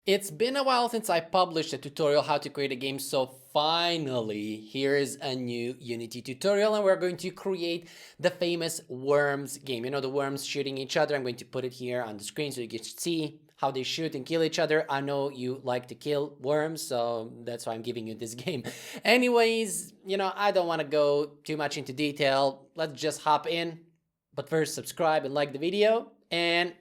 It's been a while since I published a tutorial how to create a game, so finally here is a new Unity tutorial and we're going to create the famous worms game. You know, the worms shooting each other. I'm going to put it here on the screen so you can see how they shoot and kill each other. I know you like to kill worms, so that's why I'm giving you this game. Anyways, you know, I don't want to go too much into detail. Let's just hop in. But first, subscribe and like the video, and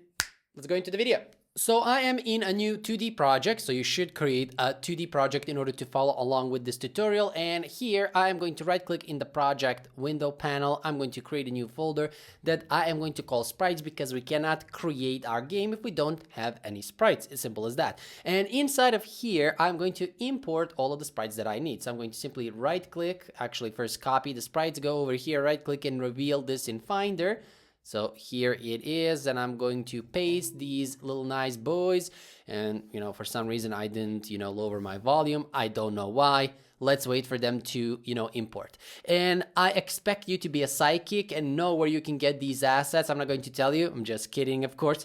let's go into the video. So I am in a new 2D project, so you should create a 2D project in order to follow along with this tutorial. And here I am going to right click in the project window panel. I'm going to create a new folder that I am going to call sprites, because we cannot create our game if we don't have any sprites. As simple as that. And inside of here, I'm going to import all of the sprites that I need. So I'm going to simply right click, actually first copy the sprites, go over here, right click and reveal this in Finder. So here it is, and I'm going to paste these little nice boys. And, you know, for some reason I didn't, lower my volume. I don't know why. Let's wait for them to, import. And I expect you to be a psychic and know where you can get these assets. I'm not going to tell you. I'm just kidding, of course.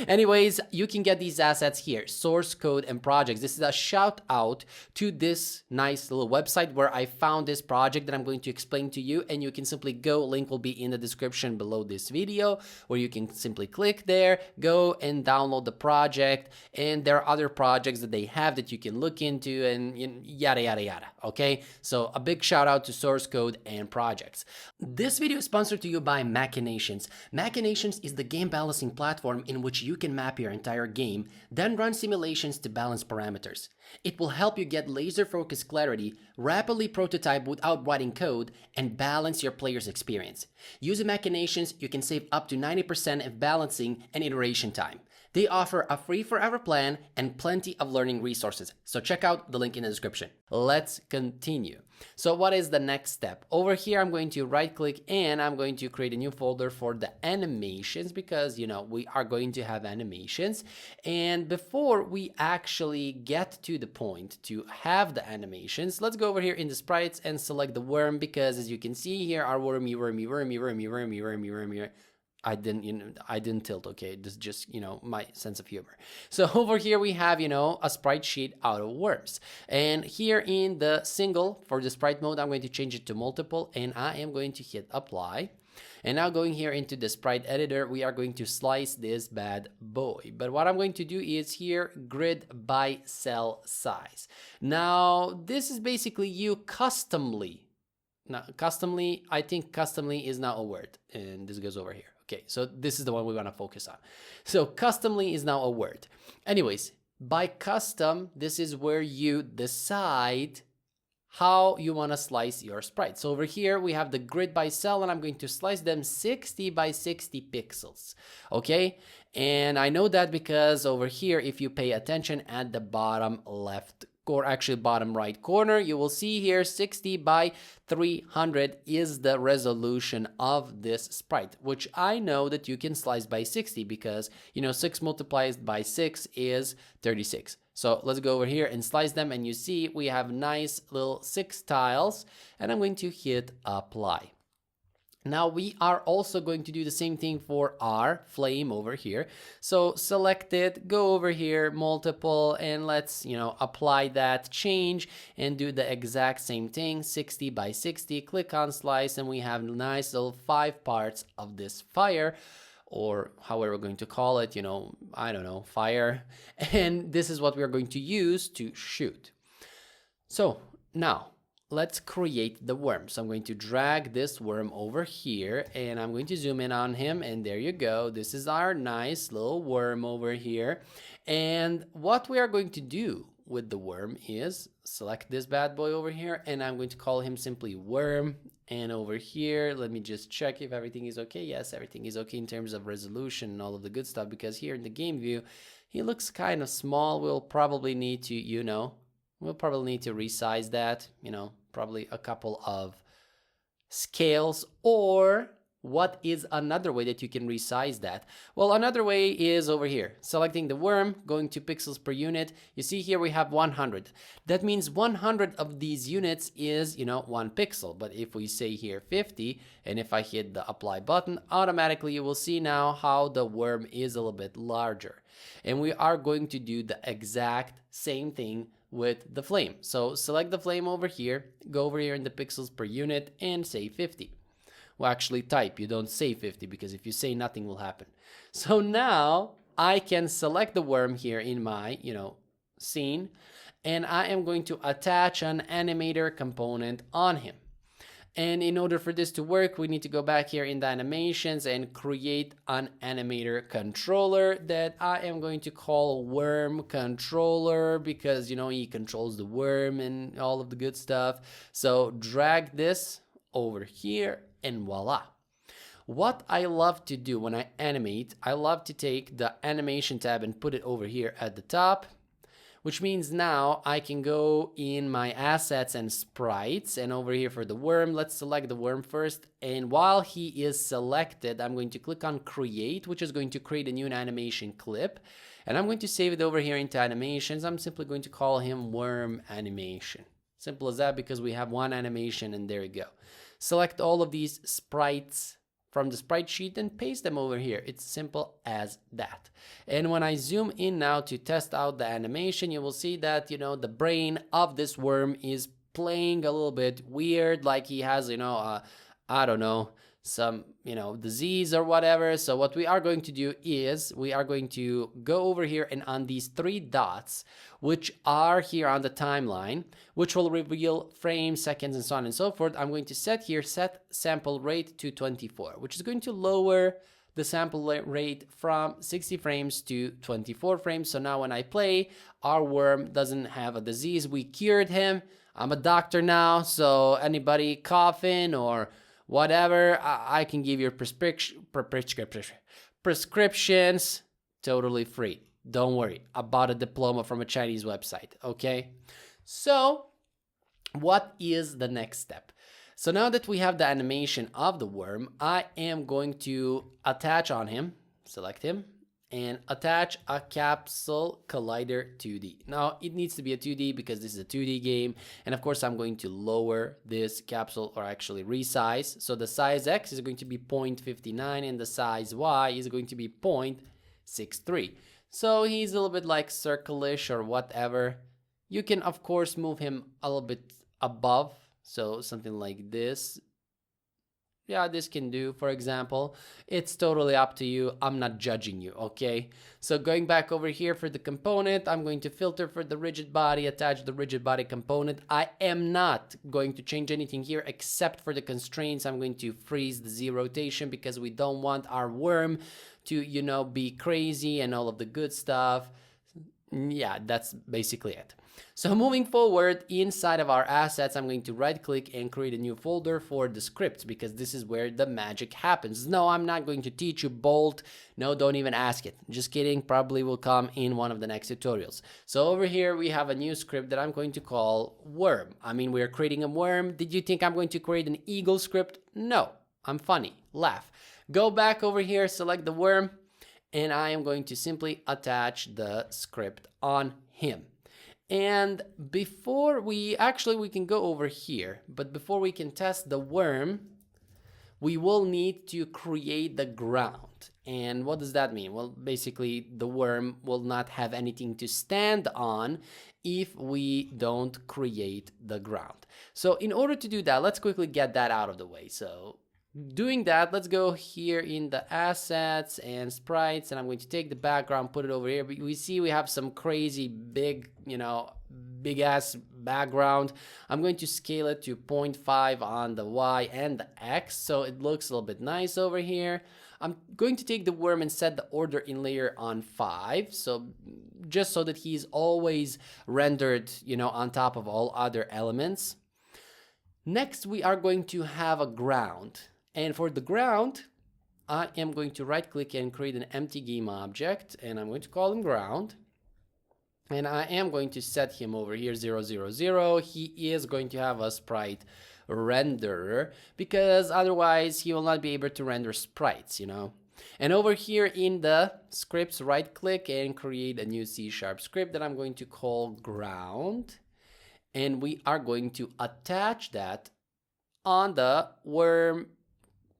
Anyways, you can get these assets here, source code and projects. This is a shout out to this nice little website where I found this project that I'm going to explain to you. And you can simply go, link will be in the description below this video, where you can simply click there, go and download the project. And there are other projects that they have that you can look into, and yada yada yada. Okay, so a big shout out to source code and projects. This video is sponsored to you by Machinations. Machinations is the game balancing platform in which you can map your entire game, then run simulations to balance parameters. It will help you get laser focused clarity, rapidly prototype without writing code, and balance your player's experience. Using Machinations, you can save up to 90% of balancing and iteration time. They offer a free forever plan and plenty of learning resources, so check out the link in the description. Let's continue. So what is the next step? Over here, I'm going to right click and I'm going to create a new folder for the animations, because, we are going to have animations. And before we actually get to the point to have the animations, let's go over here in the sprites and select the worm, because as you can see here, our wormy. I didn't tilt, okay? This is just, my sense of humor. So over here we have, a sprite sheet out of worms. And here in the single, for the sprite mode, I'm going to change it to multiple, and I am going to hit apply. And now going here into the sprite editor, we are going to slice this bad boy. But what I'm going to do is here, grid by cell size. Now, this is basically you customly. Now, customly, I think customly is now a word. And this goes over here. Okay, so this is the one we want to focus on. So customly is now a word. Anyways, by custom, this is where you decide how you want to slice your sprites. So over here, we have the grid by cell, and I'm going to slice them 60 by 60 pixels. Okay, and I know that because over here, if you pay attention at the bottom left or actually bottom right corner, you will see here 60 by 300 is the resolution of this sprite, which I know that you can slice by 60 because, 6 multiplied by 6 is 36. So let's go over here and slice them, and you see we have nice little 6 tiles, and I'm going to hit apply. Now we are also going to do the same thing for our flame over here. So select it, go over here, multiple, and let's, apply that change and do the exact same thing, 60 by 60, click on slice, and we have nice little 5 parts of this fire, or however we're going to call it, I don't know, fire. And this is what we're going to use to shoot. So now, let's create the worm. So I'm going to drag this worm over here, and I'm going to zoom in on him, and there you go. This is our nice little worm over here. And what we are going to do with the worm is select this bad boy over here, and I'm going to call him simply worm. And over here, let me just check if everything is okay. Yes, everything is okay in terms of resolution and all of the good stuff, because here in the game view, he looks kind of small. We'll probably need to, we'll probably need to resize that, probably a couple of scales, or what is another way that you can resize that? Well, another way is over here, selecting the worm, going to pixels per unit. You see here we have 100. That means 100 of these units is, 1 pixel. But if we say here 50, and if I hit the apply button, automatically you will see now how the worm is a little bit larger. And we are going to do the exact same thing with the flame. So select the flame over here, go over here in the pixels per unit and say 50. Well, actually type, you don't say 50, because if you say, nothing will happen. So now I can select the worm here in my, scene, and I am going to attach an animator component on him. And in order for this to work, we need to go back here in the animations and create an animator controller that I am going to call worm controller, because, he controls the worm and all of the good stuff. So drag this over here and voila. What I love to do when I animate, I love to take the animation tab and put it over here at the top, which means now I can go in my assets and sprites, and over here for the worm, let's select the worm first. And while he is selected, I'm going to click on create, which is going to create a new animation clip. And I'm going to save it over here into animations. I'm simply going to call him worm animation. Simple as that, because we have one animation and there you go. Select all of these sprites from the sprite sheet and paste them over here. It's simple as that. And when I zoom in now to test out the animation, you will see that, the brain of this worm is playing a little bit weird, like he has, I don't know, some, disease or whatever. So what we are going to do is we are going to go over here and on these 3 dots, which are here on the timeline, which will reveal frames, seconds, and so on and so forth. I'm going to set sample rate to 24, which is going to lower the sample rate from 60 frames to 24 frames. So now when I play, our worm doesn't have a disease. We cured him. I'm a doctor now, so anybody coughing or whatever, I can give you prescriptions totally free. Don't worry, I bought a diploma from a Chinese website, okay? So what is the next step? So now that we have the animation of the worm, I am going to attach on him, select him, and attach a capsule collider 2D. Now it needs to be a 2D because this is a 2D game, and of course I'm going to lower this capsule, or actually resize. So the size X is going to be 0.59 and the size Y is going to be 0.63. So he's a little bit like circle-ish or whatever. You can of course move him a little bit above, so something like this. Yeah, this can do, for example. It's totally up to you. I'm not judging you, okay? So going back over here for the component, I'm going to filter for the rigid body, attach the rigid body component. I am not going to change anything here except for the constraints. I'm going to freeze the Z rotation because we don't want our worm to, be crazy and all of the good stuff. Yeah, that's basically it. So moving forward, inside of our assets, I'm going to right click and create a new folder for the scripts, because this is where the magic happens. No, I'm not going to teach you Bolt. No, don't even ask it. Just kidding. Probably will come in one of the next tutorials. So over here, we have a new script that I'm going to call worm. I mean, we're creating a worm. Did you think I'm going to create an eagle script? No, I'm funny. Laugh. Go back over here, select the worm, and I am going to simply attach the script on him. And before we can go over here, but before we can test the worm, we will need to create the ground. And what does that mean? Well, basically the worm will not have anything to stand on if we don't create the ground. So in order to do that, let's quickly get that out of the way. So doing that, let's go here in the assets and sprites, and I'm going to take the background, put it over here. We see we have some crazy big, big ass background. I'm going to scale it to 0.5 on the Y and the X, so it looks a little bit nice over here. I'm going to take the worm and set the order in layer on 5, so just so that he's always rendered, on top of all other elements. Next, we are going to have a ground. And for the ground, I am going to right click and create an empty game object, and I'm going to call him ground. And I am going to set him over here 0, 0, 0. He is going to have a sprite renderer, because otherwise he will not be able to render sprites, you know. And over here in the scripts, right click and create a new C# script that I'm going to call ground. And we are going to attach that on the worm,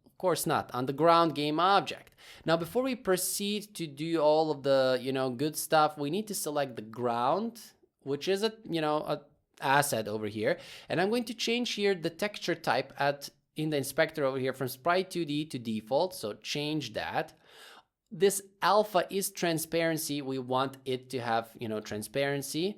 of course not, on the ground game object. Now, before we proceed to do all of the, you know, good stuff, we need to select the ground, which is a, you know, a asset over here. And I'm going to change here the texture type in the inspector over here from Sprite 2D to default. So change that. This alpha is transparency. We want it to have, you know, transparency.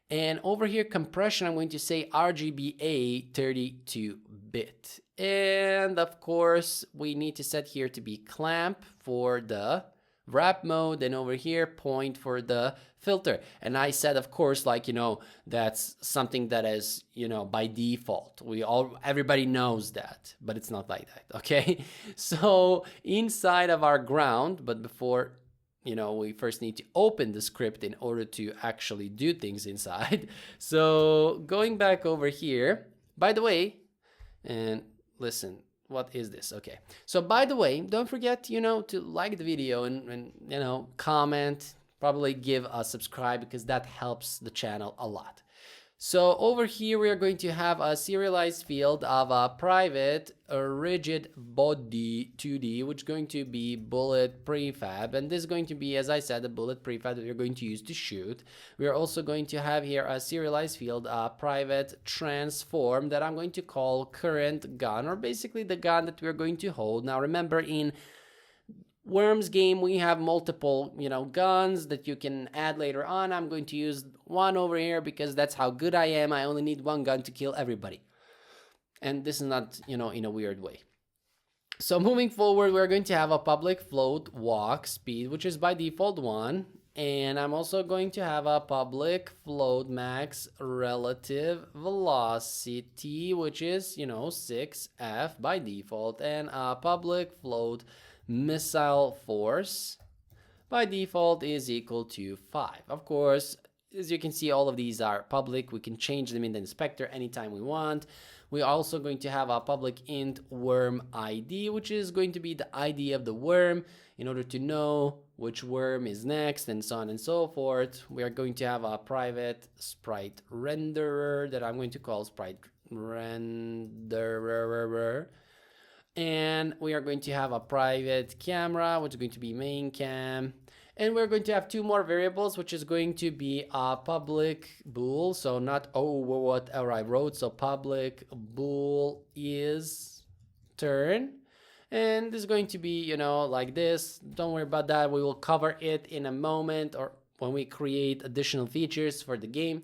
And over here, compression, I'm going to say RGBA 32-bit. And of course, we need to set here to be clamp for the wrap mode, and over here, point for the filter. And I said, of course, like, you know, that's something that is, you know, by default. Everybody knows that, but it's not like that, okay? So inside of our ground, but before, you know, we first need to open the script in order to actually do things inside. So going back over here, by the way, and listen, what is this? Okay. So by the way, don't forget, you know, to like the video and you know, comment, probably give a subscribe, because that helps the channel a lot. So over here, we are going to have a serialized field of a private rigid body 2D, which is going to be bullet prefab. And this is going to be, as I said, a bullet prefab that we're going to use to shoot. We are also going to have here a serialized field, a private transform that I'm going to call current gun, or basically the gun that we're going to hold. Now, remember, in Worms game, we have multiple, you know, guns that you can add later on. I'm going to use one over here because that's how good I am. I only need one gun to kill everybody. And this is not, you know, in a weird way. So moving forward, we're going to have a public float walk speed, which is by default 1. And I'm also going to have a public float max relative velocity, which is, you know, 6F by default. And a public float missile force by default is equal to 5. Of course, as you can see, all of these are public. We can change them in the inspector anytime we want. We're also going to have a public int worm ID, which is going to be the ID of the worm in order to know which worm is next, and so on and so forth. We are going to have a private sprite renderer that I'm going to call sprite renderer. And we are going to have a private camera, which is going to be main cam. And we're going to have two more variables, which is going to be a public bool. So not, whatever I wrote. So public bool is turn. And this is going to be, you know, like this. Don't worry about that. We will cover it in a moment, or when we create additional features for the game.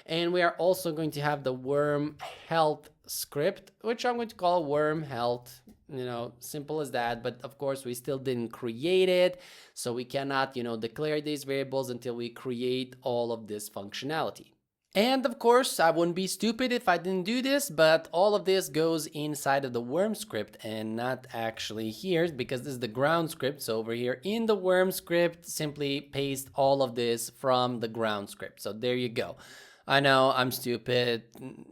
And we are also going to have the worm health script, which I'm going to call worm health. You know, simple as that. But of course, we still didn't create it, so we cannot, you know, declare these variables until we create all of this functionality. And of course, I wouldn't be stupid if I didn't do this, but all of this goes inside of the worm script and not actually here, because this is the ground script. So over here in the worm script, simply paste all of this from the ground script. So there you go. I know I'm stupid,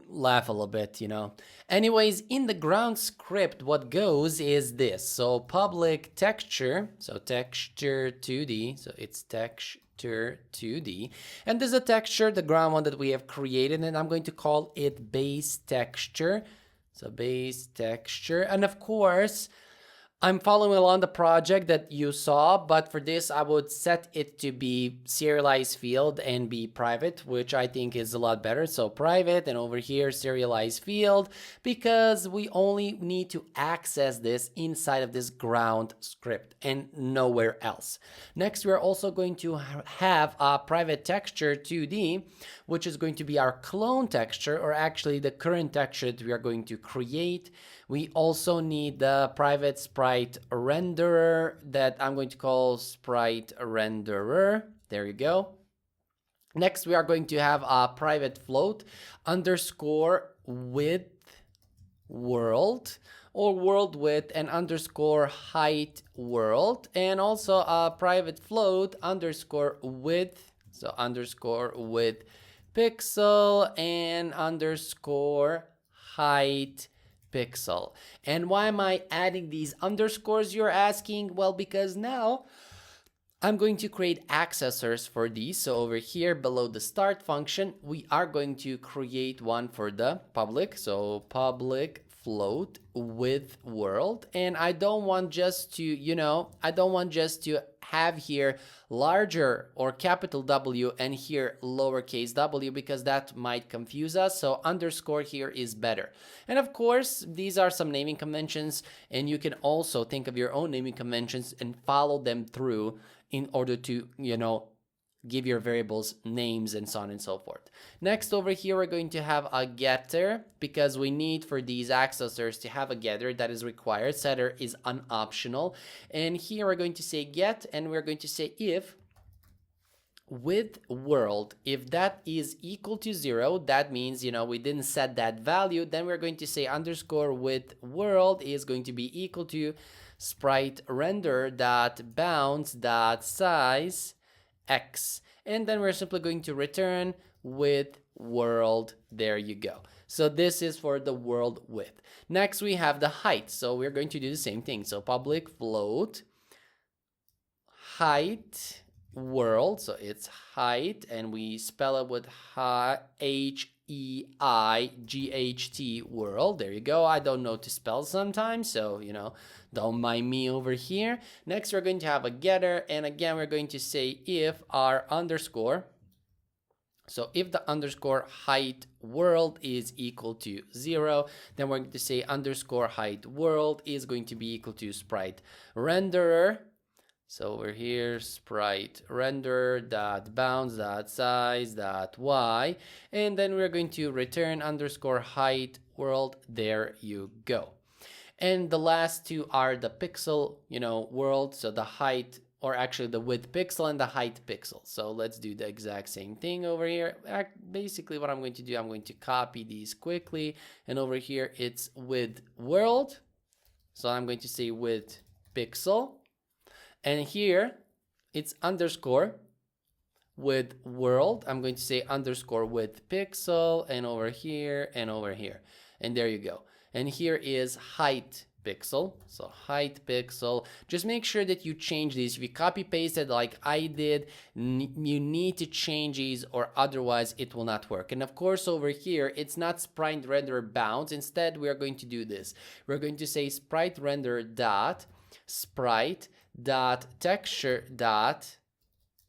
laugh a little bit, you know. Anyways, in the ground script, what goes is this. So public texture, so texture 2D, so it's texture 2D. And there's a texture, the ground one that we have created, and I'm going to call it base texture. So base texture, and of course, I'm following along the project that you saw, but for this, I would set it to be serialized field and be private, which I think is a lot better. So private, and over here, serialized field, because we only need to access this inside of this ground script and nowhere else. Next, we're also going to have a private texture 2D, which is going to be our clone texture, or actually the current texture that we are going to create. We also need the private sprite renderer that I'm going to call sprite renderer. There you go. Next, we are going to have a private float underscore width world, or world width and underscore height world, and also a private float underscore width, so underscore width pixel and underscore height pixel. And why am I adding these underscores, you're asking? Well, because now I'm going to create accessors for these. So over here below the start function, we are going to create one for the public. So public float with world. And I don't want just to, I don't want just to have here larger or capital W and here lowercase w, because that might confuse us. So underscore here is better. And of course, these are some naming conventions, and you can also think of your own naming conventions and follow them through in order to, give your variables names and so on and so forth. Next, over here, we're going to have a getter, because we need for these accessors to have a getter. That is required. Setter is an optional. And here we're going to say get, and we're going to say if with world, if that is equal to 0, that means, we didn't set that value. Then we're going to say underscore with world is going to be equal to sprite render dot bounds dot size x, and then we're simply going to return with world. There you go. So this is for the world width. Next, we have the height. So we're going to do the same thing. So public float height world. So it's height, and we spell it with H-E-I-G-H-T world. There you go. I don't know to spell sometimes, so don't mind me over here. Next, we're going to have a getter, and again we're going to say if our underscore, so if the underscore height world is equal to 0, then we're going to say underscore height world is going to be equal to sprite renderer. So over here, sprite render dot bounds dot size dot y, and then we're going to return underscore height world. There you go. And the last two are the pixel, world. So the height, or actually the width pixel and the height pixel. So let's do the exact same thing over here. Basically what I'm going to do, I'm going to copy these quickly, and over here it's width world. So I'm going to say width pixel. And here it's underscore with world. I'm going to say underscore with pixel, and over here and over here. And there you go. And here is height pixel. So height pixel. Just make sure that you change these. If you copy pasted like I did, you need to change these, or otherwise it will not work. And of course over here, it's not sprite render bounds. Instead, we are going to do this. We're going to say sprite render dot sprite dot texture dot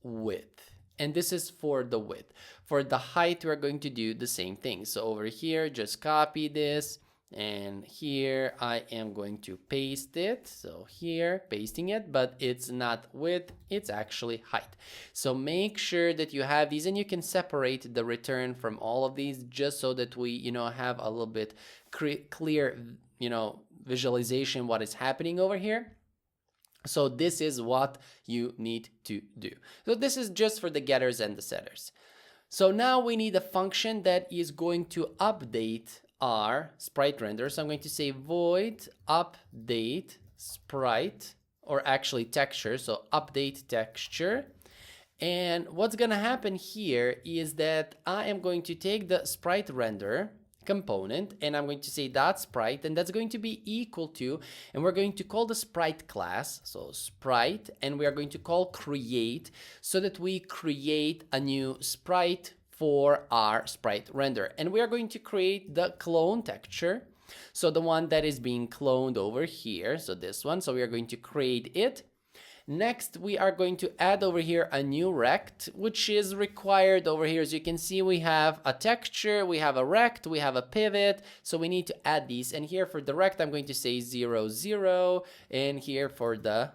width, and this is for the width. For the height, we're going to do the same thing. So over here, just copy this, and here I am going to paste it. So here, pasting it, but it's not width, it's actually height. So make sure that you have these, and you can separate the return from all of these, just so that we have a little bit clear visualization what is happening over here. So this is what you need to do. So this is just for the getters and the setters. So now we need a function that is going to update our sprite render. So I'm going to say void update sprite, or actually texture. So update texture. And what's going to happen here is that I am going to take the sprite render component, and I'm going to say dot sprite, and that's going to be equal to, and we're going to call the sprite class, so sprite, and we are going to call create, so that we create a new sprite for our sprite render. And we are going to create the clone texture, so the one that is being cloned over here, so this one. So we are going to create it. Next, we are going to add over here a new rect, which is required over here. As you can see, we have a texture, we have a rect, we have a pivot. So we need to add these. And here for the rect, I'm going to say 0, 0. And here for the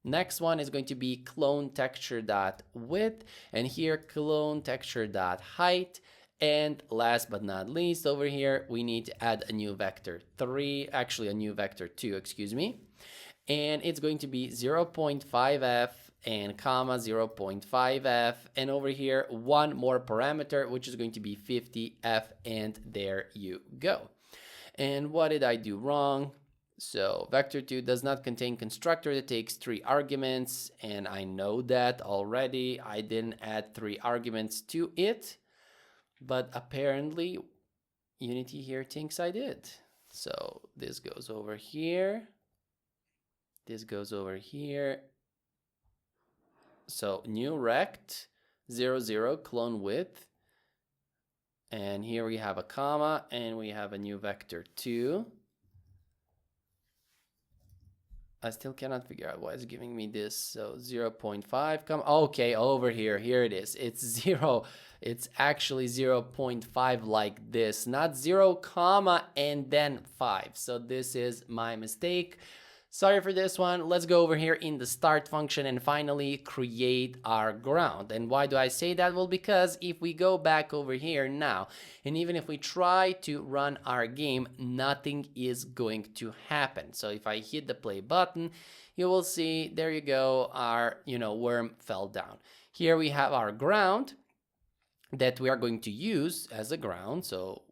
next one is going to be clone texture dot width. And here clone texture dot height. And last but not least, over here, we need to add a new vector 3, actually a new vector 2, excuse me. And it's going to be 0.5f and comma 0.5f, and over here one more parameter, which is going to be 50f, and there you go. And what did I do wrong? So vector 2 does not contain constructor that takes 3 arguments, and I know that already. I didn't add 3 arguments to it, but apparently Unity here thinks I did. So this goes over here. This goes over here. So new rect 0, 0, clone width. And here we have a comma and we have a new vector 2. I still cannot figure out why it's giving me this. So 0.5 comma. Okay, over here. Here it is. It's 0. It's actually 0.5 like this, not 0 comma and then 5. So this is my mistake. Sorry for this one. Let's go over here in the start function and finally create our ground. And why do I say that? Well, because if we go back over here now, and even if we try to run our game, nothing is going to happen. So if I hit the play button, you will see, there you go, our, worm fell down. Here we have our ground that we are going to use as a ground. So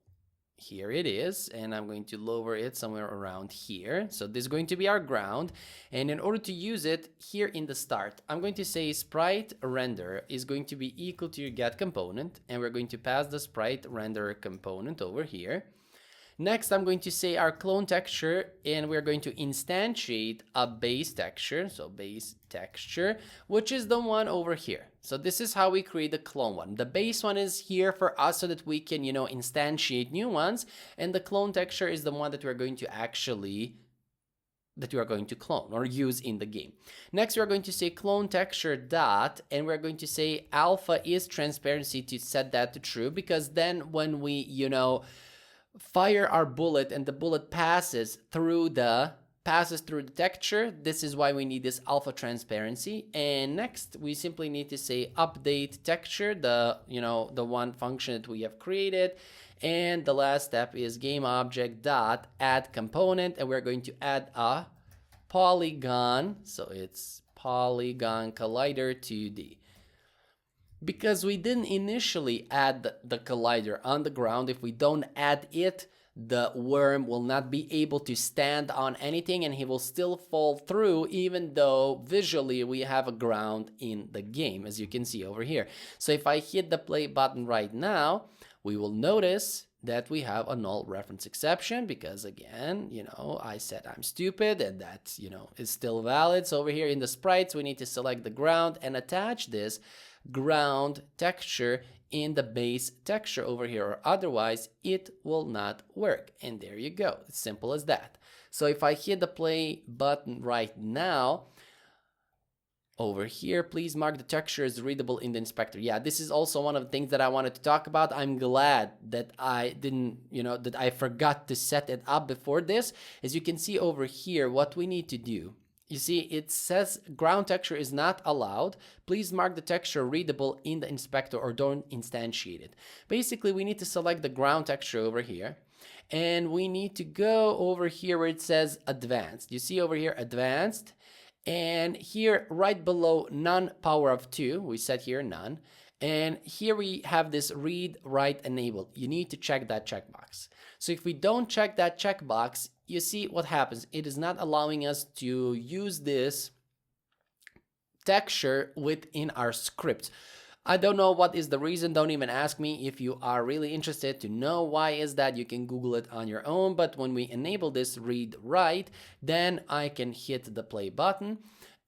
here it is, and I'm going to lower it somewhere around here. So this is going to be our ground, and in order to use it here in the start, I'm going to say sprite render is going to be equal to your get component, and we're going to pass the sprite render component over here. Next, I'm going to say our clone texture, and we're going to instantiate a base texture, so base texture, which is the one over here. So this is how we create the clone one. The base one is here for us so that we can, instantiate new ones, and the clone texture is the one that we're going to clone or use in the game. Next, we're going to say clone texture dot, and we're going to say alpha is transparency to set that to true, because then when we, fire our bullet and the bullet passes through the texture, this is why we need this alpha transparency. And next we simply need to say update texture, the one function that we have created. And the last step is game object dot add component, and we're going to add a polygon, so it's polygon collider 2D. Because we didn't initially add the collider on the ground, if we don't add it, the worm will not be able to stand on anything and he will still fall through, even though visually we have a ground in the game, as you can see over here. So if I hit the play button right now, we will notice that we have a null reference exception, because again, I said I'm stupid, and that, is still valid. So over here in the sprites, we need to select the ground and attach this ground texture in the base texture over here, or otherwise it will not work. And there you go. It's simple as that. So if I hit the play button right now, over here, please mark the texture as readable in the inspector. Yeah, this is also one of the things that I wanted to talk about. I'm glad that I didn't, that I forgot to set it up before this. As you can see over here, what we need to do, you see, it says ground texture is not allowed. Please mark the texture readable in the inspector, or don't instantiate it. Basically, we need to select the ground texture over here, and we need to go over here where it says advanced. You see over here, advanced, and here right below none power of 2, we set here none. And here we have this read write enable. You need to check that checkbox. So if we don't check that checkbox, you see what happens. It is not allowing us to use this texture within our script. I don't know what is the reason. Don't even ask me. If you are really interested to know why is that, you can Google it on your own. But when we enable this read write, then I can hit the play button.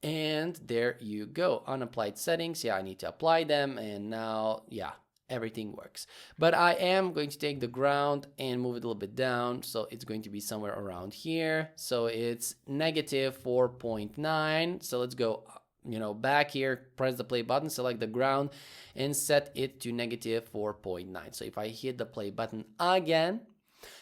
And there you go. Unapplied settings. Yeah, I need to apply them. And now, yeah, everything works. But I am going to take the ground and move it a little bit down. So it's going to be somewhere around here. So it's negative 4.9. So let's go, back here, press the play button, select the ground, and set it to negative 4.9. So if I hit the play button again,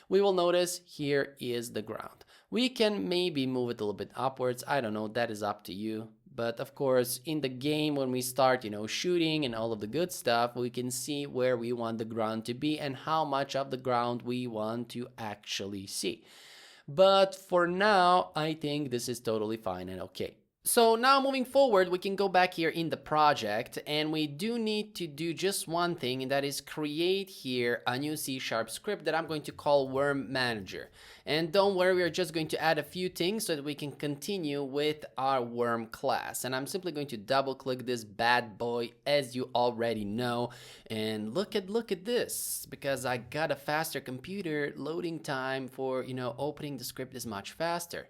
we will notice here is the ground. We can maybe move it a little bit upwards. I don't know. That is up to you. But of course, in the game, when we start, shooting and all of the good stuff, we can see where we want the ground to be and how much of the ground we want to actually see. But for now, I think this is totally fine and okay. So now moving forward, we can go back here in the project, and we do need to do just one thing, and that is create here a new C# script that I'm going to call Worm Manager. And don't worry, we're just going to add a few things so that we can continue with our worm class. And I'm simply going to double click this bad boy, as you already know. And look at this, because I got a faster computer, loading time for, opening the script is much faster.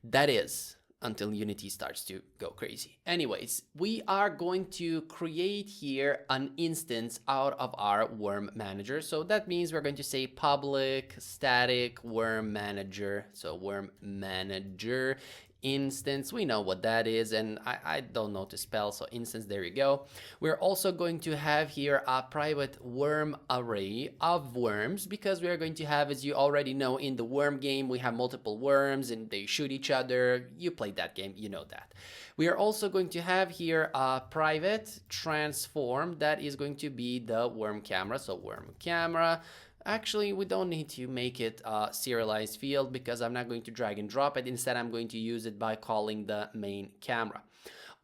That is, until Unity starts to go crazy. Anyways, we are going to create here an instance out of our worm manager. So that means we're going to say public static worm manager. So worm manager instance, we know what that is, and I don't know to spell, so instance, there you go. We're also going to have here a private worm array of worms, because we are going to have, as you already know, in the worm game, we have multiple worms and they shoot each other. You played that game, you know that. We are also going to have here a private transform that is going to be the worm camera. So worm camera. Actually, we don't need to make it a serialized field, because I'm not going to drag and drop it. Instead, I'm going to use it by calling the main camera.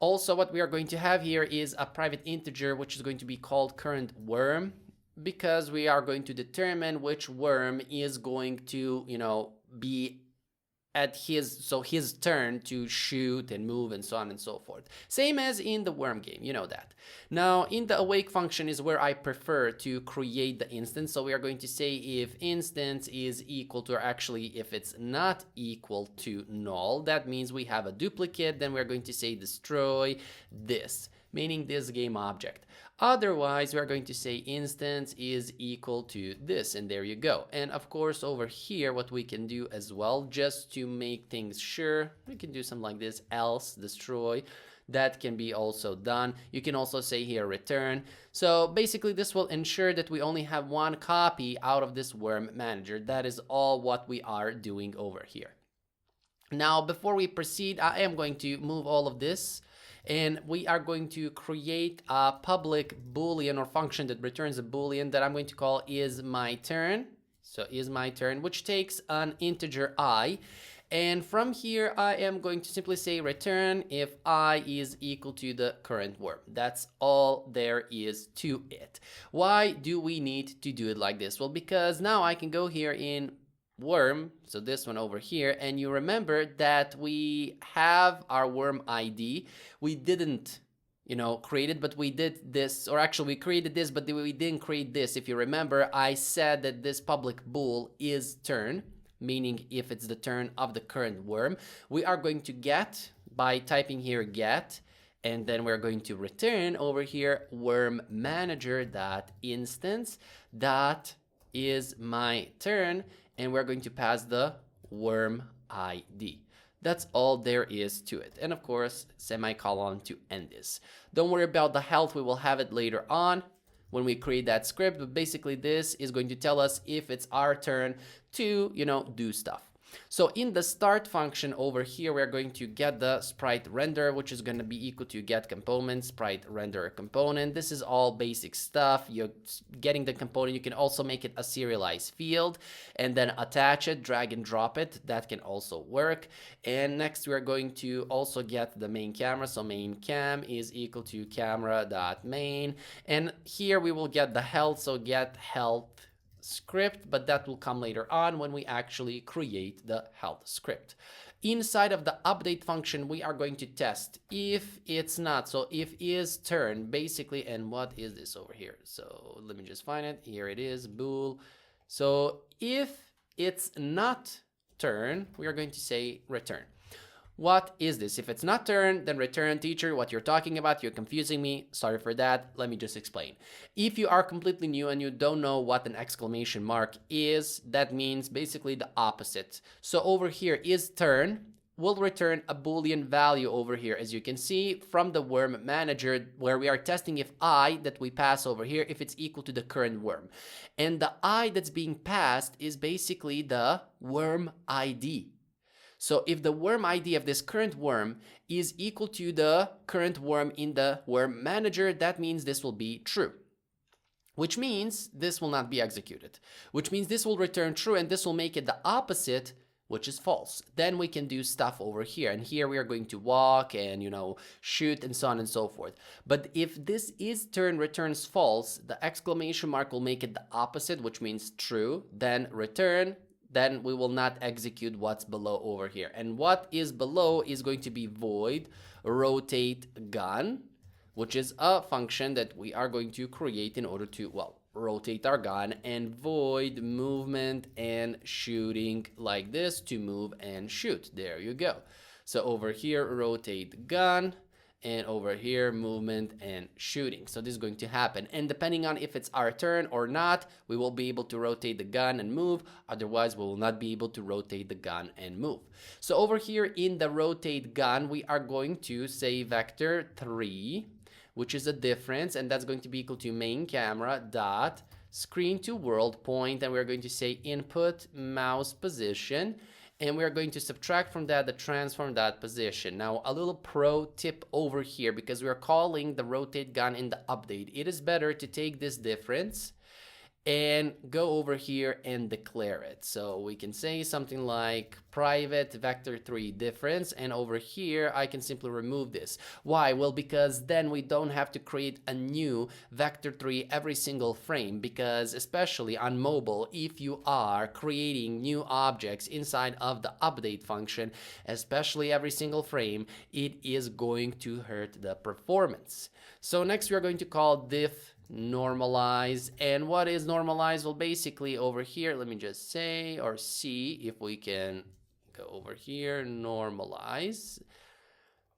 Also, what we are going to have here is a private integer, which is going to be called current worm, because we are going to determine which worm is going to, be at his turn to shoot and move and so on and so forth. Same as in the worm game, you know that. Now, in the awake function is where I prefer to create the instance. So we are going to say if instance is equal to, or actually if it's not equal to null, that means we have a duplicate. Then we're going to say destroy this, meaning this game object. Otherwise, we're going to say instance is equal to this, and there you go. And of course, over here, what we can do as well, just to make things sure, we can do something like this, else destroy. That can be also done. You can also say here return. So basically, this will ensure that we only have one copy out of this worm manager. That is all what we are doing over here. Now, before we proceed, I am going to move all of this, and we are going to create a public boolean or function that returns a boolean that I'm going to call is my turn. So is my turn, which takes an integer I. And from here, I am going to simply say return if I is equal to the current worm. That's all there is to it. Why do we need to do it like this? Well, because now I can go here in worm, so this one over here, and you remember that we have our worm ID. We didn't create it, but we did this, or actually we created this, but we didn't create this. If you remember, I said that this public bool is turn, meaning if it's the turn of the current worm. We are going to get by typing here get, and then we're going to return over here worm manager dot instance dot is my turn, and we're going to pass the worm ID. That's all there is to it. And of course, semicolon to end this. Don't worry about the health, we will have it later on when we create that script, but basically this is going to tell us if it's our turn to, do stuff. So in the start function over here, we're going to get the sprite render, which is going to be equal to get component, sprite render component. This is all basic stuff. You're getting the component. You can also make it a serialized field and then attach it, drag and drop it. That can also work. And next we're going to also get the main camera. So main cam is equal to camera.main. And here we will get the health. So get health script, but that will come later on when we actually create the health script. Inside of the update function, we are going to test if it's not. So if is turn basically, and what is this over here? So let me just find it. Here it is, bool. So if it's not turn, we are going to say return. What is this? If it's not turn, then return teacher, what you're talking about, you're confusing me. Sorry for that. Let me just explain. If you are completely new and you don't know what an exclamation mark is, that means basically the opposite. So over here is turn will return a Boolean value over here. As you can see from the worm manager, where we are testing if I that we pass over here, if it's equal to the current worm. And the I that's being passed is basically the worm ID. So if the worm ID of this current worm is equal to the current worm in the worm manager, that means this will be true, which means this will not be executed, which means this will return true, and this will make it the opposite which is false. Then we can do stuff over here, and here we are going to walk and, you know, shoot and so on and so forth. But if this is turn returns false, the exclamation mark will make it the opposite, which means true, then return, then we will not execute what's below over here. And what is below is going to be void rotate gun, which is a function that we are going to create in order to, well, rotate our gun, and void movement and shooting like this to move and shoot. There you go. So over here, rotate gun, and over here, movement and shooting. So this is going to happen. And depending on if it's our turn or not, we will be able to rotate the gun and move. Otherwise, we will not be able to rotate the gun and move. So over here in the rotate gun, we are going to say vector 3, which is a difference, and that's going to be equal to main camera dot screen to world point, and we're going to say input mouse position, and we're going to subtract from that the transform dot position. Now a little pro tip over here, because we are calling the rotate gun in the update, it is better to take this difference and go over here and declare it. So we can say something like private vector 3 difference, and over here I can simply remove this. Why? Well, because then we don't have to create a new vector 3 every single frame, because especially on mobile, if you are creating new objects inside of the update function, especially every single frame, it is going to hurt the performance. So next we are going to call diff normalize. And what is normalize? Well, basically over here, let me just say or see if we can go over here, normalize.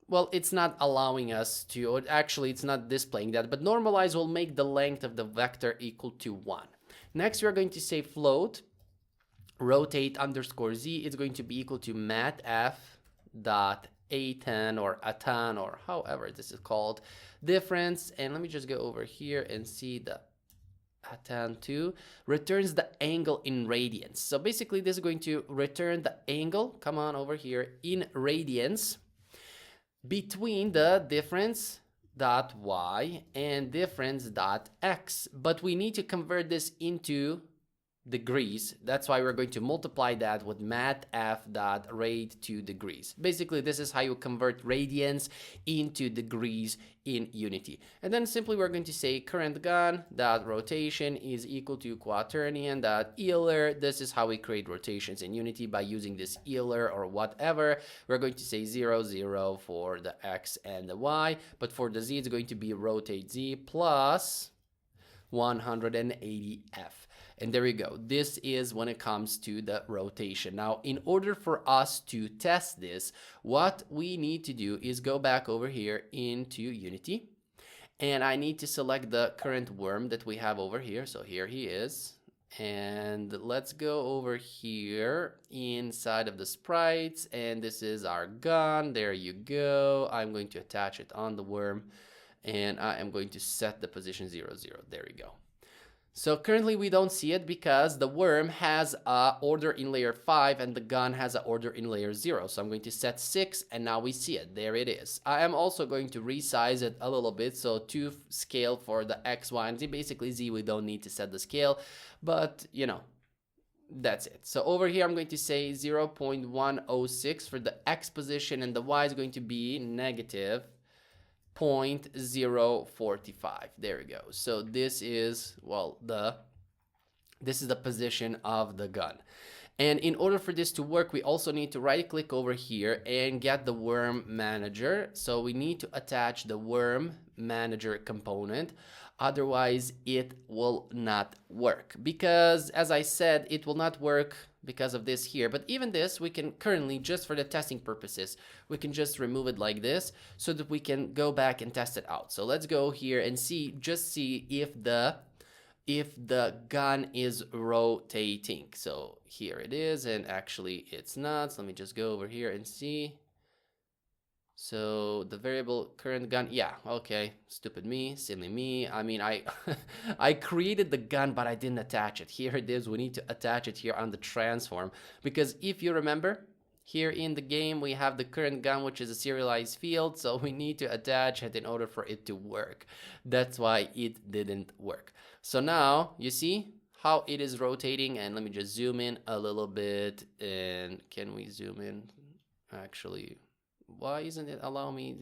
Well, it's not allowing us to, or actually it's not displaying that, but normalize will make the length of the vector equal to 1. Next, we're going to say float rotate underscore z is going to be equal to matf dot atan or atan, or however this is called, difference. And let me just go over here and see the atan2 returns the angle in radians. So basically this is going to return the angle, come on over here, in radians between the difference dot y and difference dot x, but we need to convert this into degrees. That's why we're going to multiply that with matf.rad to degrees. Basically, this is how you convert radians into degrees in Unity. And then simply we're going to say current gun dot rotation is equal to quaternion dot Euler. This is how we create rotations in Unity, by using this Euler or whatever. We're going to say 0, 0 for the x and the y, but for the z it's going to be rotate z plus 180f. And there we go. This is when it comes to the rotation. Now, in order for us to test this, what we need to do is go back over here into Unity. And I need to select the current worm that we have over here. So here he is. And let's go over here inside of the sprites. And this is our gun. There you go. I'm going to attach it on the worm. And I am going to set the position 0, 0. There we go. So currently we don't see it because the worm has a order in layer 5 and the gun has an order in layer 0. So I'm going to set 6 and now we see it. There it is. I am also going to resize it a little bit. So to scale for the X, Y, and Z. Basically Z, we don't need to set the scale, but you know, that's it. So over here I'm going to say 0.106 for the X position, and the Y is going to be negative 0.045. There we go. So this is, well, this is the position of the gun. And in order for this to work, we also need to right click over here and get the worm manager. So we need to attach the worm manager component. Otherwise it will not work, because as I said, it will not work because of this here. But even this, we can currently, just for the testing purposes, we can just remove it like this so that we can go back and test it out. So let's go here and see, just see if the gun is rotating. So here it is, and actually it's not. So let me just go over here and see. So the variable current gun, yeah, okay, stupid me, silly me. I mean, I created the gun, but I didn't attach it. Here it is. We need to attach it here on the transform, because if you remember, here in the game we have the current gun, which is a serialized field, so we need to attach it in order for it to work. That's why it didn't work. So now you see how it is rotating. And let me just zoom in a little bit. And can we zoom in? Actually, why isn't it allow me?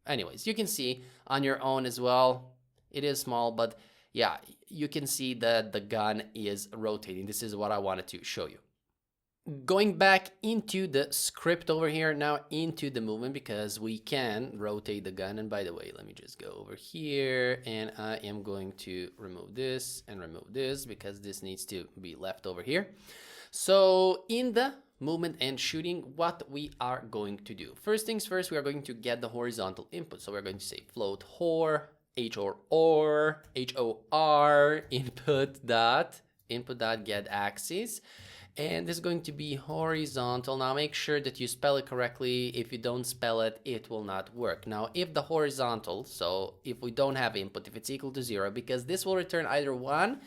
Anyways, you can see on your own as well. It is small, but yeah, you can see that the gun is rotating. This is what I wanted to show you. Going back into the script over here, now into the movement, because we can rotate the gun. And by the way, let me just go over here, and I am going to remove this and remove this because this needs to be left over here. So in the movement and shooting, what we are going to do, first things first, we are going to get the horizontal input. So we're going to say float hor input dot get axis. And this is going to be horizontal. Now make sure that you spell it correctly. If you don't spell it, it will not work. Now if the horizontal, so if we don't have input, if it's equal to 0, because this will return either 1,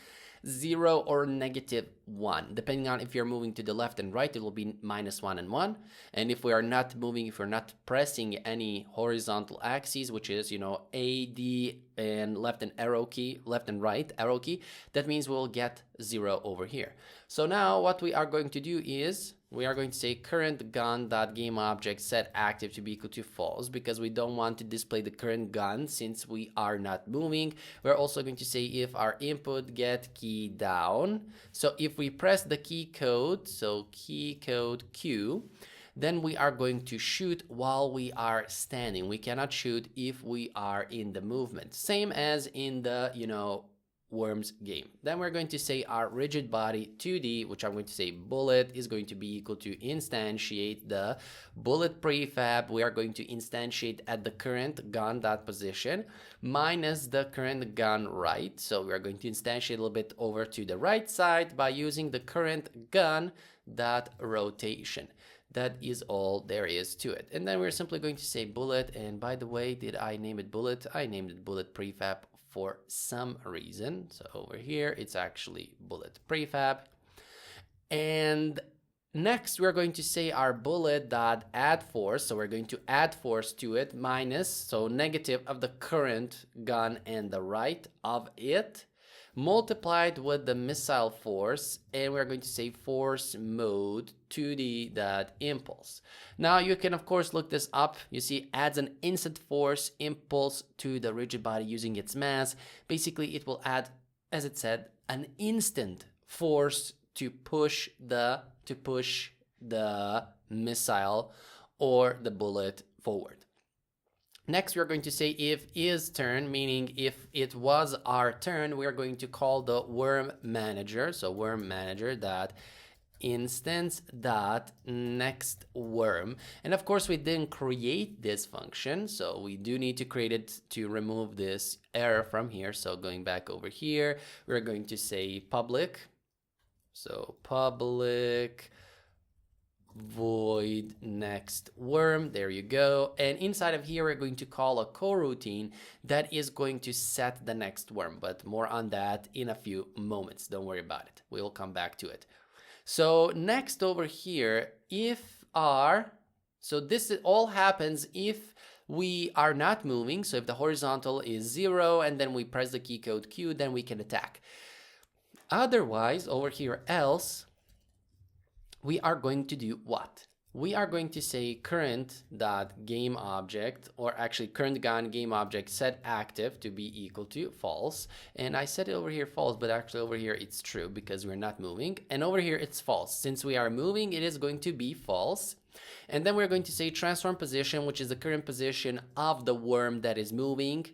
0, or -1. Depending on if you're moving to the left and right, it will be -1 and 1. And if we are not moving, if we're not pressing any horizontal axes, which is, you know, A, D, and left and right arrow key, that means we'll get 0 over here. So now what we are going to do is we are going to say current gun.gameObject set active to be equal to false, because we don't want to display the current gun since we are not moving. We're also going to say if our input get key down. So if we press the key code, so key code Q, then we are going to shoot while we are standing. We cannot shoot if we are in the movement. Same as in the, you know, worms game. Then we're going to say our rigid body 2D, which I'm going to say bullet, is going to be equal to instantiate the bullet prefab. We are going to instantiate at the current gun.position minus the current gun right. So we are going to instantiate a little bit over to the right side by using the current gun.rotation. That is all there is to it. And then we're simply going to say bullet. And by the way, did I name it bullet? I named it bullet prefab for some reason. So over here, it's actually bullet prefab. And next, we're going to say our bullet.add force. So we're going to add force to it minus, so negative of the current gun and the right of it, multiplied with the missile force, and we're going to say force mode 2D.impulse. Now you can of course look this up. You see adds an instant force impulse to the rigid body using its mass. Basically it will add, as it said, an instant force to push the missile or the bullet forward. Next, we're going to say if is turn, meaning if it was our turn, we're going to call the worm manager. So worm manager dot instance dot next worm. And of course, we didn't create this function, so we do need to create it to remove this error from here. So going back over here, we're going to say public. So public void next worm, there you go. And inside of here we're going to call a coroutine that is going to set the next worm, but more on that in a few moments. Don't worry about it, we'll come back to it. So next over here, so this all happens if we are not moving. So if the horizontal is 0 and then we press the key code Q, then we can attack. Otherwise over here else, we are going to do what? We are going to say current.gameObject, or actually current gun gameObject set active to be equal to false. And I said it over here false, but actually over here it's true because we're not moving. And over here it's false. Since we are moving, it is going to be false. And then we're going to say transform position, which is the current position of the worm that is moving,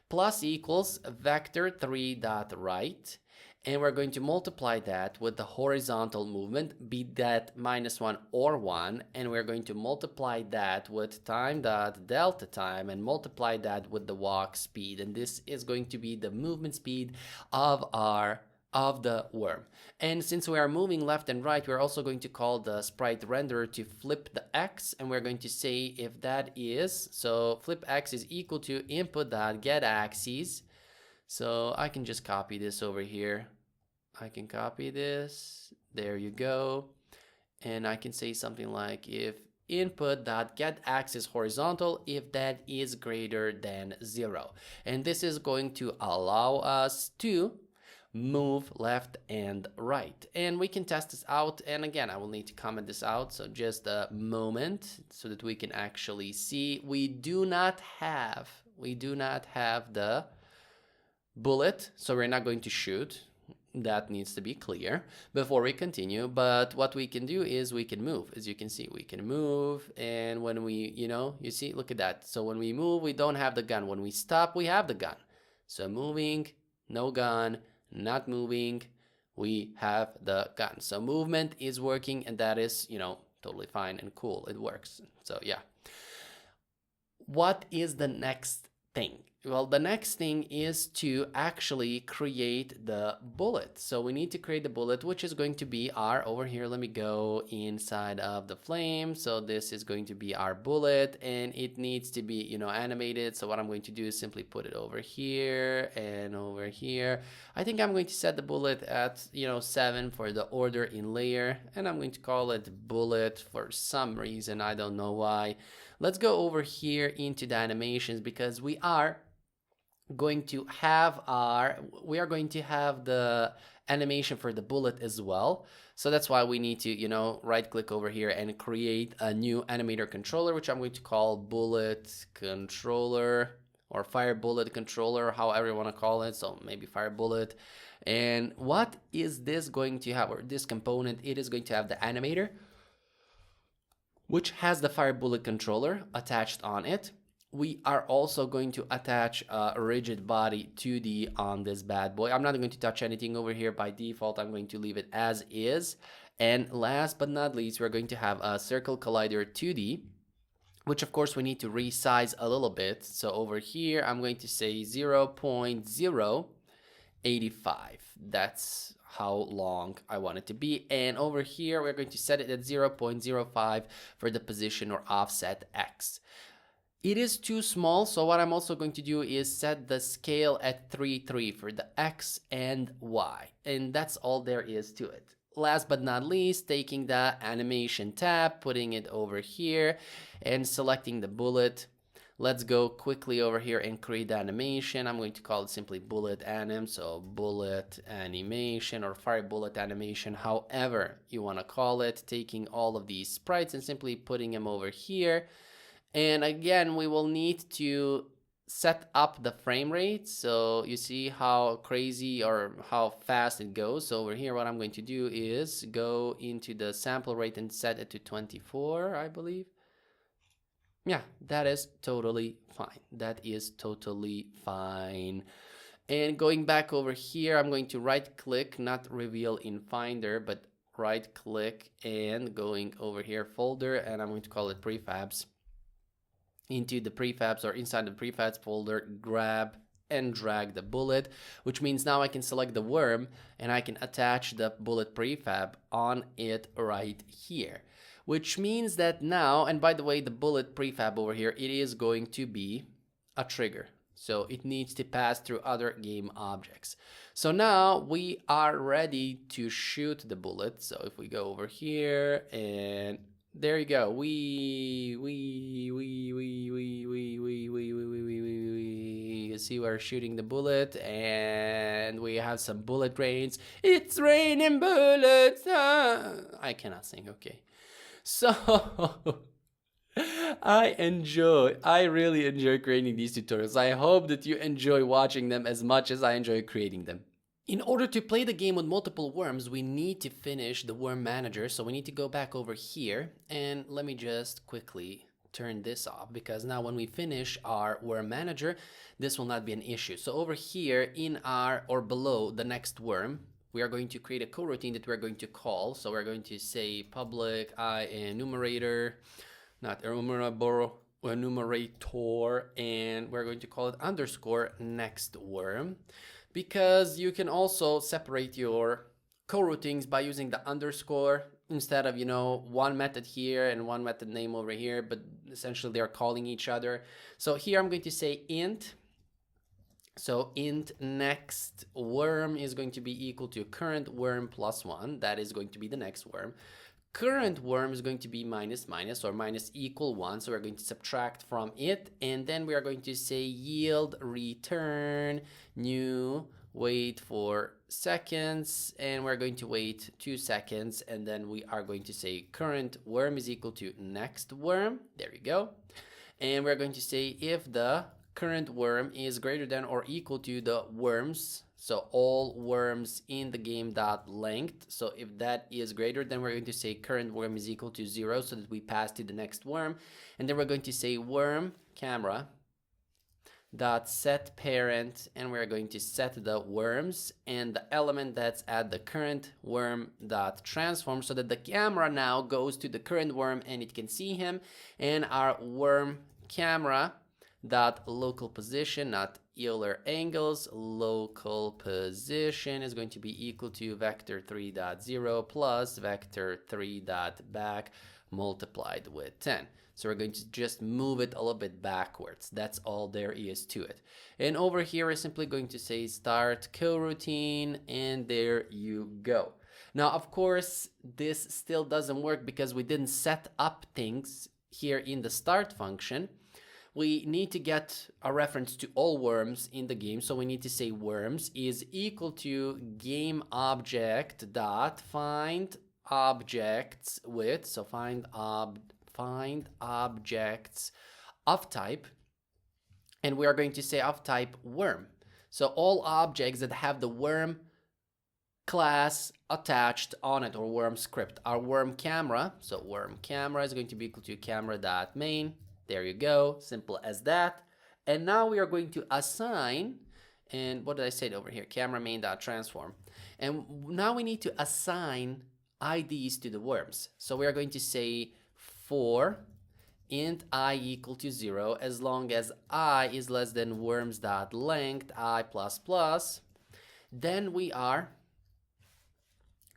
plus equals vector 3.right. And we're going to multiply that with the horizontal movement, be that -1 or 1. And we're going to multiply that with time.delta time and multiply that with the walk speed. And this is going to be the movement speed of the worm. And since we are moving left and right, we're also going to call the sprite renderer to flip the X. And we're going to say if that is, so flip X is equal to input.getAxis. So I can just copy this over here. I can copy this. There you go. And I can say something like if input.getAxis horizontal, if that is greater than 0. And this is going to allow us to move left and right. And we can test this out. And again, I will need to comment this out. So just a moment so that we can actually see. We do not have the bullet, so we're not going to shoot. That needs to be clear before we continue. But what we can do is we can move. As you can see, we can move. And when we, you see, look at that. So when we move, we don't have the gun. When we stop, we have the gun. So moving, no gun, not moving, we have the gun. So movement is working, and that is, totally fine and cool. It works. So yeah. What is the next thing? Well, the next thing is to actually create the bullet. So we need to create the bullet, which is going to be our, over here, let me go inside of the flame. So this is going to be our bullet, and it needs to be, animated. So what I'm going to do is simply put it over here and over here. I think I'm going to set the bullet at, 7 for the order in layer, and I'm going to call it bullet for some reason. I don't know why. Let's go over here into the animations, because we are going to have the animation for the bullet as well. So that's why we need to, right click over here and create a new animator controller, which I'm going to call bullet controller or fire bullet controller, however you want to call it. So maybe fire bullet. And what is this going to have, or this component? It is going to have the animator, which has the fire bullet controller attached on it. We are also going to attach a rigid body 2D on this bad boy. I'm not going to touch anything over here by default. I'm going to leave it as is. And last but not least, we're going to have a circle collider 2D, which of course we need to resize a little bit. So over here, I'm going to say 0.085. That's how long I want it to be. And over here, we're going to set it at 0.05 for the position or offset X. It is too small, so what I'm also going to do is set the scale at 3:3 for the X and Y. And that's all there is to it. Last but not least, taking the animation tab, putting it over here, and selecting the bullet. Let's go quickly over here and create the animation. I'm going to call it simply bullet anim, so bullet animation or fire bullet animation, however you want to call it, taking all of these sprites and simply putting them over here. And again, we will need to set up the frame rate. So you see how crazy or how fast it goes. So over here, what I'm going to do is go into the sample rate and set it to 24, I believe. Yeah, that is totally fine. That is totally fine. And going back over here, I'm going to right click, not reveal in Finder, but right click and going over here, folder, and I'm going to call it prefabs. Into the prefabs or inside the prefabs folder, grab and drag the bullet, which means now I can select the worm and I can attach the bullet prefab on it right here. Which means that now, and by the way, the bullet prefab over here, it is going to be a trigger. So it needs to pass through other game objects. So now we are ready to shoot the bullet. So if we go over here and there you go. You see we're shooting the bullet and we have some bullet rains. It's raining bullets. I cannot sing, okay. So I really enjoy creating these tutorials. I hope that you enjoy watching them as much as I enjoy creating them. In order to play the game with multiple worms, we need to finish the worm manager. So we need to go back over here and let me just quickly turn this off, because now when we finish our worm manager, this will not be an issue. So over here in our, or below the next worm, we are going to create a coroutine that we're going to call. So we're going to say public enumerator, not enumerable, enumerator, and we're going to call it underscore next worm. Because you can also separate your coroutines by using the underscore instead of, one method here and one method name over here, but essentially they are calling each other. So here I'm going to say int. So int next worm is going to be equal to current worm plus 1. That is going to be the next worm. Current worm is going to be minus minus or minus equal 1. So we're going to subtract from it. And then we are going to say yield return new wait for seconds, and we're going to wait 2 seconds, and then we are going to say current worm is equal to next worm. There you go. And we're going to say if the current worm is greater than or equal to the worms, so all worms in the game dot length. So if that is greater, then we're going to say current worm is equal to 0, so that we pass to the next worm. And then we're going to say worm camera dot set parent, and we're going to set the worms and the element that's at the current worm dot transform, so that the camera now goes to the current worm and it can see him. And our worm camera dot local position, not Euler angles, local position is going to be equal to vector 3.0 plus vector 3.back multiplied with 10. So we're going to just move it a little bit backwards. That's all there is to it. And over here, we're simply going to say start coroutine, and there you go. Now, of course, this still doesn't work because we didn't set up things here in the start function. We need to get a reference to all worms in the game. So we need to say worms is equal to game object dot find objects with, so find objects of type, and we are going to say of type worm. So all objects that have the worm class attached on it, or worm script. Our worm camera, so worm camera is going to be equal to camera.main. There you go, simple as that. And now we are going to assign, and what did I say over here? Camera main.transform. And now we need to assign IDs to the worms. So we are going to say for int I equal to 0 as long as I is less than worms.length I plus plus. Then we are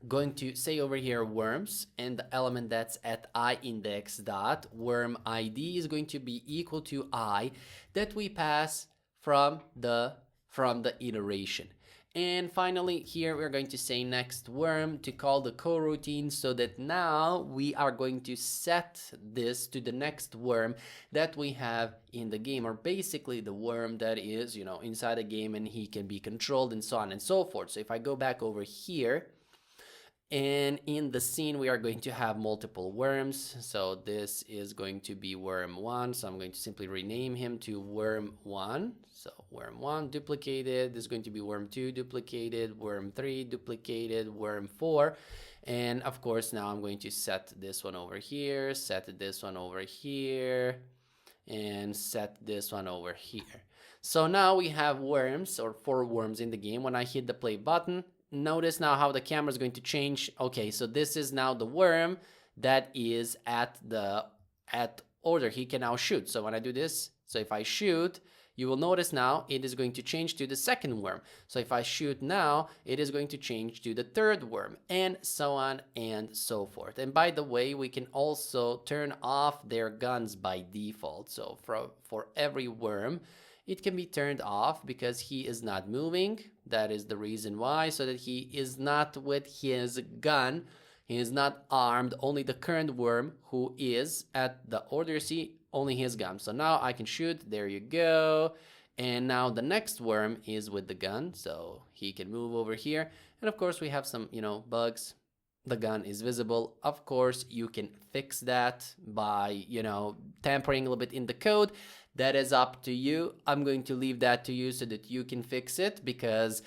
going to say over here worms, and the element that's at I index dot worm ID is going to be equal to I that we pass from the iteration. And finally, here we're going to say next worm to call the coroutine, so that now we are going to set this to the next worm that we have in the game, or basically the worm that is, inside the game, and he can be controlled and so on and so forth. So if I go back over here, and in the scene, we are going to have multiple worms. So this is going to be worm 1. So I'm going to simply rename him to worm 1. So worm 1 duplicated. This is going to be worm 2 duplicated, worm 3 duplicated, worm 4. And of course, now I'm going to set this one over here, set this one over here, and set this one over here. So now we have worms, or 4 worms in the game. When I hit the play button, notice now how the camera is going to change. Okay, so this is now the worm that is at order. He can now shoot. So when I do this, so if I shoot, you will notice now it is going to change to the second worm. So if I shoot now, it is going to change to the third worm, and so on and so forth. And by the way, we can also turn off their guns by default. So for every worm, it can be turned off because he is not moving. That is the reason why, so that he is not with his gun. He is not armed. Only the current worm who is at the order C, only his gun. So now I can shoot. There you go. And now the next worm is with the gun, so he can move over here. And of course, we have some, bugs. The gun is visible. Of course, you can fix that by, tampering a little bit in the code. That is up to you. I'm going to leave that to you so that you can fix it, because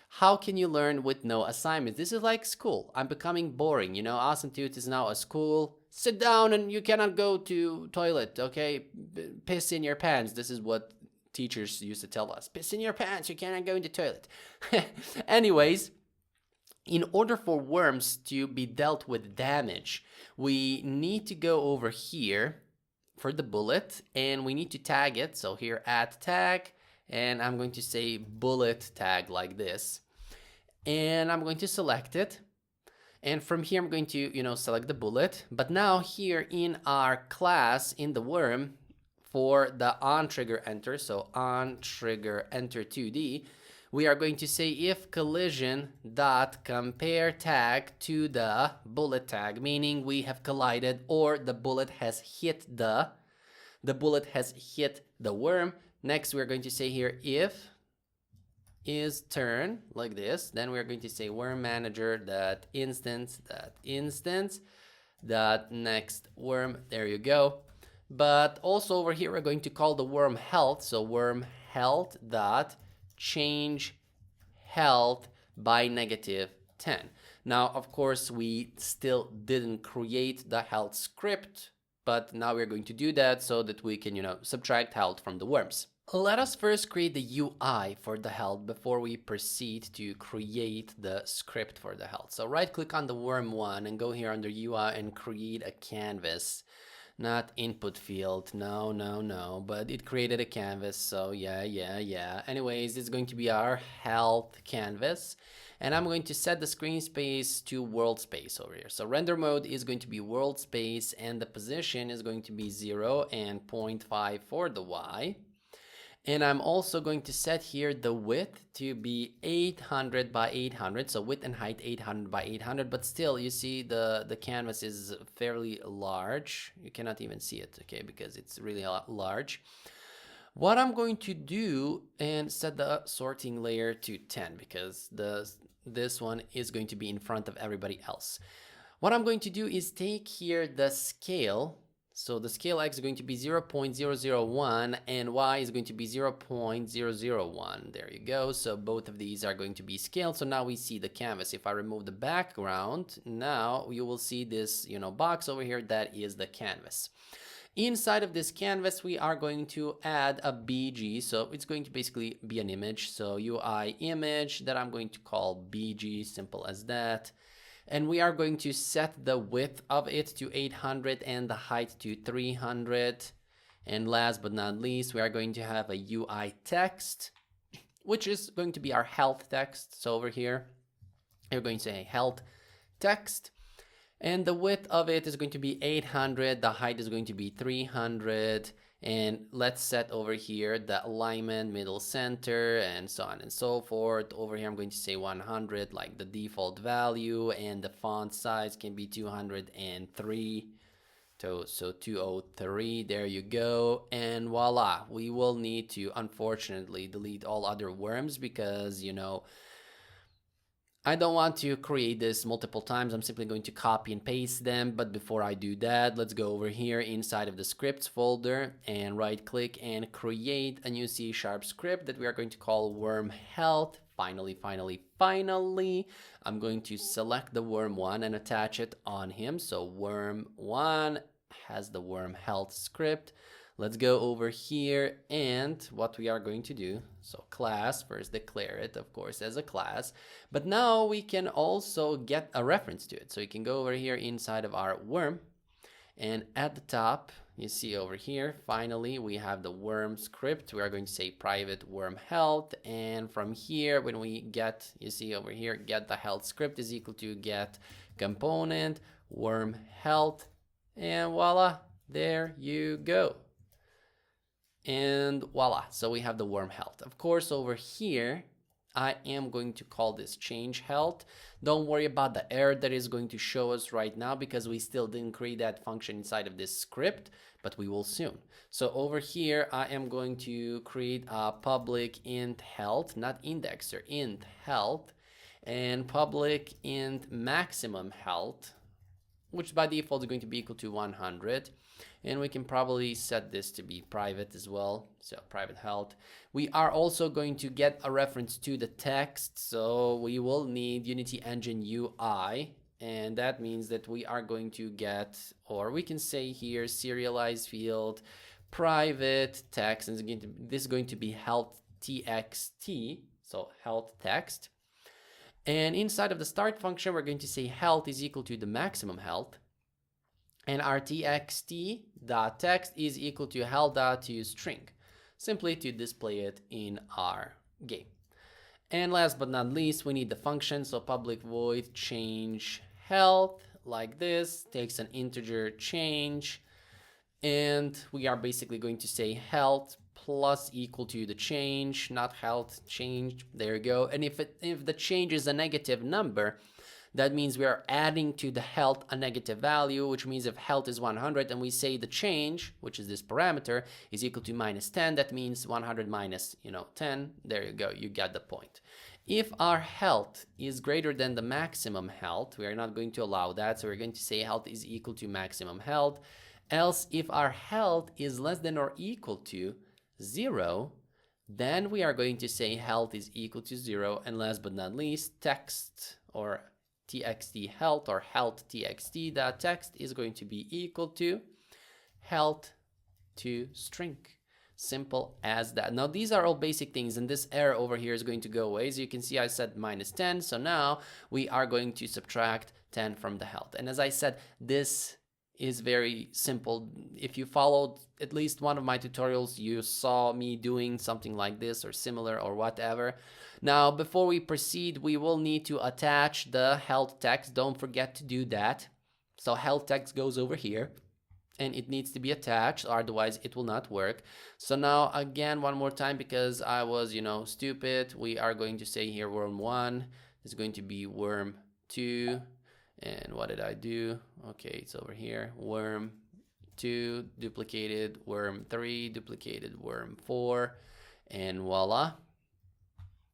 how can you learn with no assignments? This is like school. I'm becoming boring. Asymptote is now a school. Sit down and you cannot go to toilet, okay? Piss in your pants. This is what teachers used to tell us. Piss in your pants. You cannot go in the toilet. Anyways, in order for worms to be dealt with damage, we need to go over here for the bullet, and we need to tag it. So here add tag, and I'm going to say bullet tag like this, and I'm going to select it, and from here I'm going to select the bullet. But now here in our class in the worm, for the on trigger enter, so on trigger enter 2D, we are going to say if collision dot compare tag to the bullet tag, meaning we have collided or the bullet has hit the worm. Next, we're going to say here if is turn like this, then we're going to say worm manager dot instance dot next worm. There you go. But also over here we're going to call the worm health, so worm health dot change health by -10. Now of course we still didn't create the health script, but now we're going to do that so that we can, subtract health from the worms. Let us first create the UI for the health before we proceed to create the script for the health. So right click on the worm one and go here under UI and create a canvas. Not input field, no, but it created a canvas, so yeah. Anyways, it's going to be our health canvas. And I'm going to set the screen space to world space over here. So render mode is going to be world space and the position is going to be 0 and 0.5 for the Y. And I'm also going to set here the width to be 800 by 800. So width and height 800 by 800, but still you see the canvas is fairly large. You cannot even see it, okay, because it's really large. What I'm going to do and set the sorting layer to 10 because this one is going to be in front of everybody else. What I'm going to do is take here the scale. So the scale X is going to be 0.001 and Y is going to be 0.001. There you go. So both of these are going to be scaled. So now we see the canvas. If I remove the background, now you will see this, box over here. That is the canvas. Inside of this canvas, we are going to add a BG. So it's going to basically be an image. So UI image that I'm going to call BG, simple as that. And we are going to set the width of it to 800 and the height to 300. And last but not least, we are going to have a UI text, which is going to be our health text. So over here, you're going to say health text. And the width of it is going to be 800. The height is going to be 300. And let's set over here the alignment, middle center, and so on and so forth. Over here, I'm going to say 100, like the default value, and the font size can be 203. So 203, there you go. And voila, we will need to, unfortunately, delete all other worms because, I don't want to create this multiple times. I'm simply going to copy and paste them. But before I do that, let's go over here inside of the scripts folder and right click and create a new C# script that we are going to call worm health. Finally, I'm going to select the worm one and attach it on him. So worm one has the worm health script. Let's go over here and what we are going to do. So class, first declare it, of course, as a class. But now we can also get a reference to it. So you can go over here inside of our worm. And at the top, you see over here, finally, we have the worm script. We are going to say private worm health. And from here, when we get, you see over here, get the health script is equal to get component worm health. And voila, there you go. And voila, so we have the worm health. Of course, over here, I am going to call this change health. Don't worry about the error that is going to show us right now because we still didn't create that function inside of this script, but we will soon. So over here, I am going to create a public int health, not indexer, int health, and public int maximum health, which by default is going to be equal to 100. And we can probably set this to be private as well. So private health. We are also going to get a reference to the text. So we will need Unity Engine UI. And that means that we are going to get, or we can say here, serialized field, private text. And this is going to be health txt. So health text. And inside of the start function, we're going to say health is equal to the maximum health. And our txt.text is equal to health.toString, simply to display it in our game. And last but not least, we need the function. So public void change health like this, takes an integer change. And we are basically going to say health plus equal to the change, not health change. There you go. And if the change is a negative number, that means we are adding to the health a negative value, which means if health is 100 and we say the change, which is this parameter, is equal to -10, that means 100 minus 10. There you go, you got the point. If our health is greater than the maximum health, we are not going to allow that, so we're going to say health is equal to maximum health. Else, if our health is less than or equal to 0, then we are going to say health is equal to 0, and last but not least, text or txt health or health txt dot text is going to be equal to health to string. Simple as that. Now these are all basic things, and this error over here is going to go away. As you can see, I said -10, so now we are going to subtract 10 from the health. And as I said, this is very simple. If you followed at least one of my tutorials, you saw me doing something like this or similar or whatever. Now, before we proceed, we will need to attach the health text. Don't forget to do that. So health text goes over here, and it needs to be attached, otherwise it will not work. So now again, one more time, because I was, stupid, we are going to say here worm1 is going to be worm2. And what did I do? Okay, it's over here. Worm2 duplicated worm3, duplicated worm4, and voila.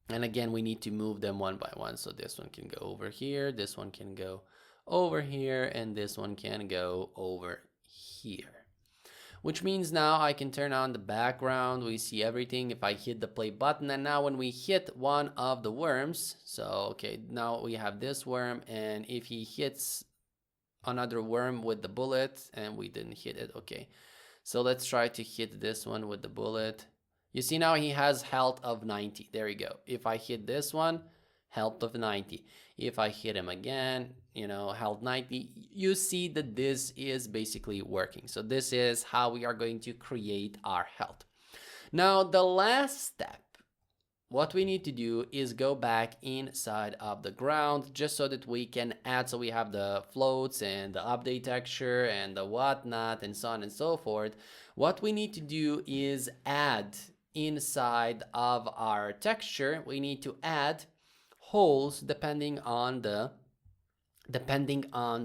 And again, we need to move them one by one. So this one can go over here, this one can go over here, and this one can go over here. Which means now I can turn on the background. We see everything if I hit the play button. And now when we hit one of the worms, so okay, now we have this worm, and if he hits another worm with the bullet, and we didn't hit it, okay. So let's try to hit this one with the bullet. You see now he has health of 90. There you go. If I hit this one, health of 90. If I hit him again, health 90, you see that this is basically working. So this is how we are going to create our health. Now, the last step, what we need to do is go back inside of the ground just so that we can add. So we have the floats and the update texture and the whatnot and so on and so forth. What we need to do is add inside of our texture, we need to add holes depending on the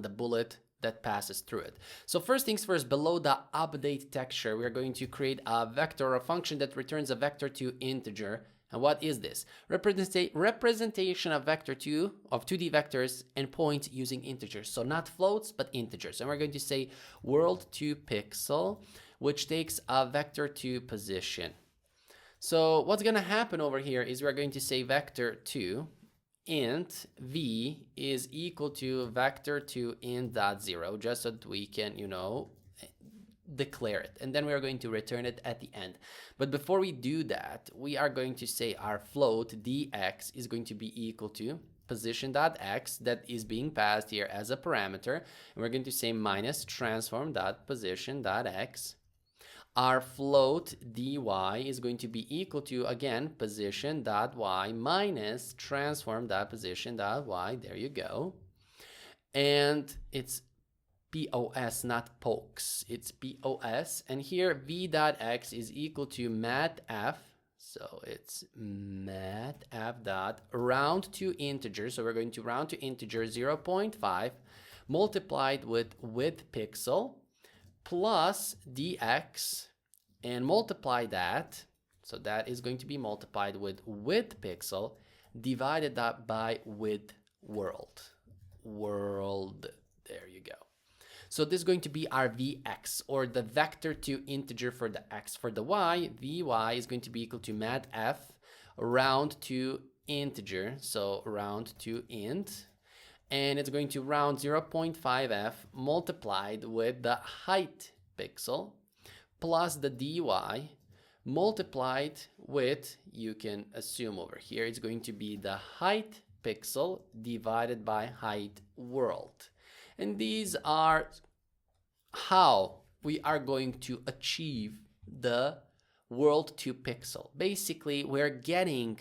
bullet that passes through it. So first things first, below the update texture, we're going to create a vector or a function that returns a vector to integer. And what is this? Representation of vector 2 of 2D vectors and points using integers. So not floats, but integers. And we're going to say world to pixel, which takes a vector to position. So what's going to happen over here is we're going to say vector 2 int v is equal to vector 2 int dot 0, just so that we can, declare it, and then we are going to return it at the end. But before we do that, we are going to say our float dx is going to be equal to position.x, that is being passed here as a parameter, and we're going to say minus transform.position.x. Our float dy is going to be equal to, again, position.y minus transform.position.y. There you go. And it's POS, not pokes. It's POS. And here v.x is equal to matf. So it's matf dot round to integer. So we're going to round to integer 0.5 multiplied with width pixel plus dx and multiply that. So that is going to be multiplied with width pixel divided that by width world. There you go. So this is going to be our vx, or the vector to integer for the x. For the y, vy is going to be equal to matf round to integer, so round to int, and it's going to round 0.5f multiplied with the height pixel plus the dy multiplied with, you can assume over here, it's going to be the height pixel divided by height world. And these are how we are going to achieve the world to pixel. Basically, we're getting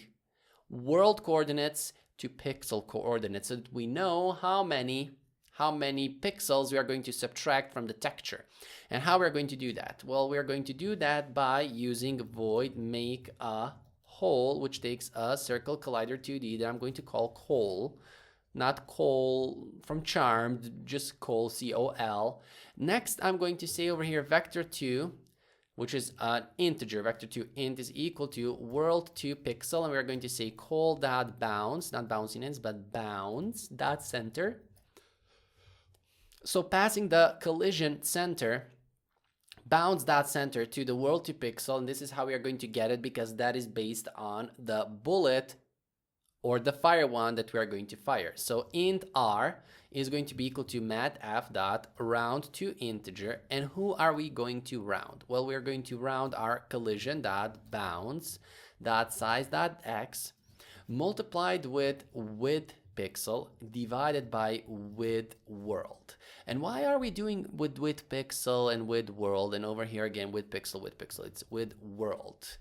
world coordinates to pixel coordinates so that we know how many pixels we are going to subtract from the texture. And how we're going to do that? Well, we're going to do that by using void make a hole, which takes a circle collider 2D that I'm going to call hole. not col from charmed, just col, C-O-L. Next, I'm going to say over here vector2, which is an integer. Vector2 int is equal to world2 pixel, and we're going to say col.bounds, not bounciness, but bounds.center. So passing the collision center, bounds.center to the world2 pixel, and this is how we are going to get it because that is based on the bullet or the fire one that we are going to fire. So int r is going to be equal to matf dot round to integer. And who are we going to round? Well, we're going to round our collision dot bounds dot size dot x multiplied with width pixel divided by width world. And why are we doing with width pixel and width world, and over here again width pixel, it's width world?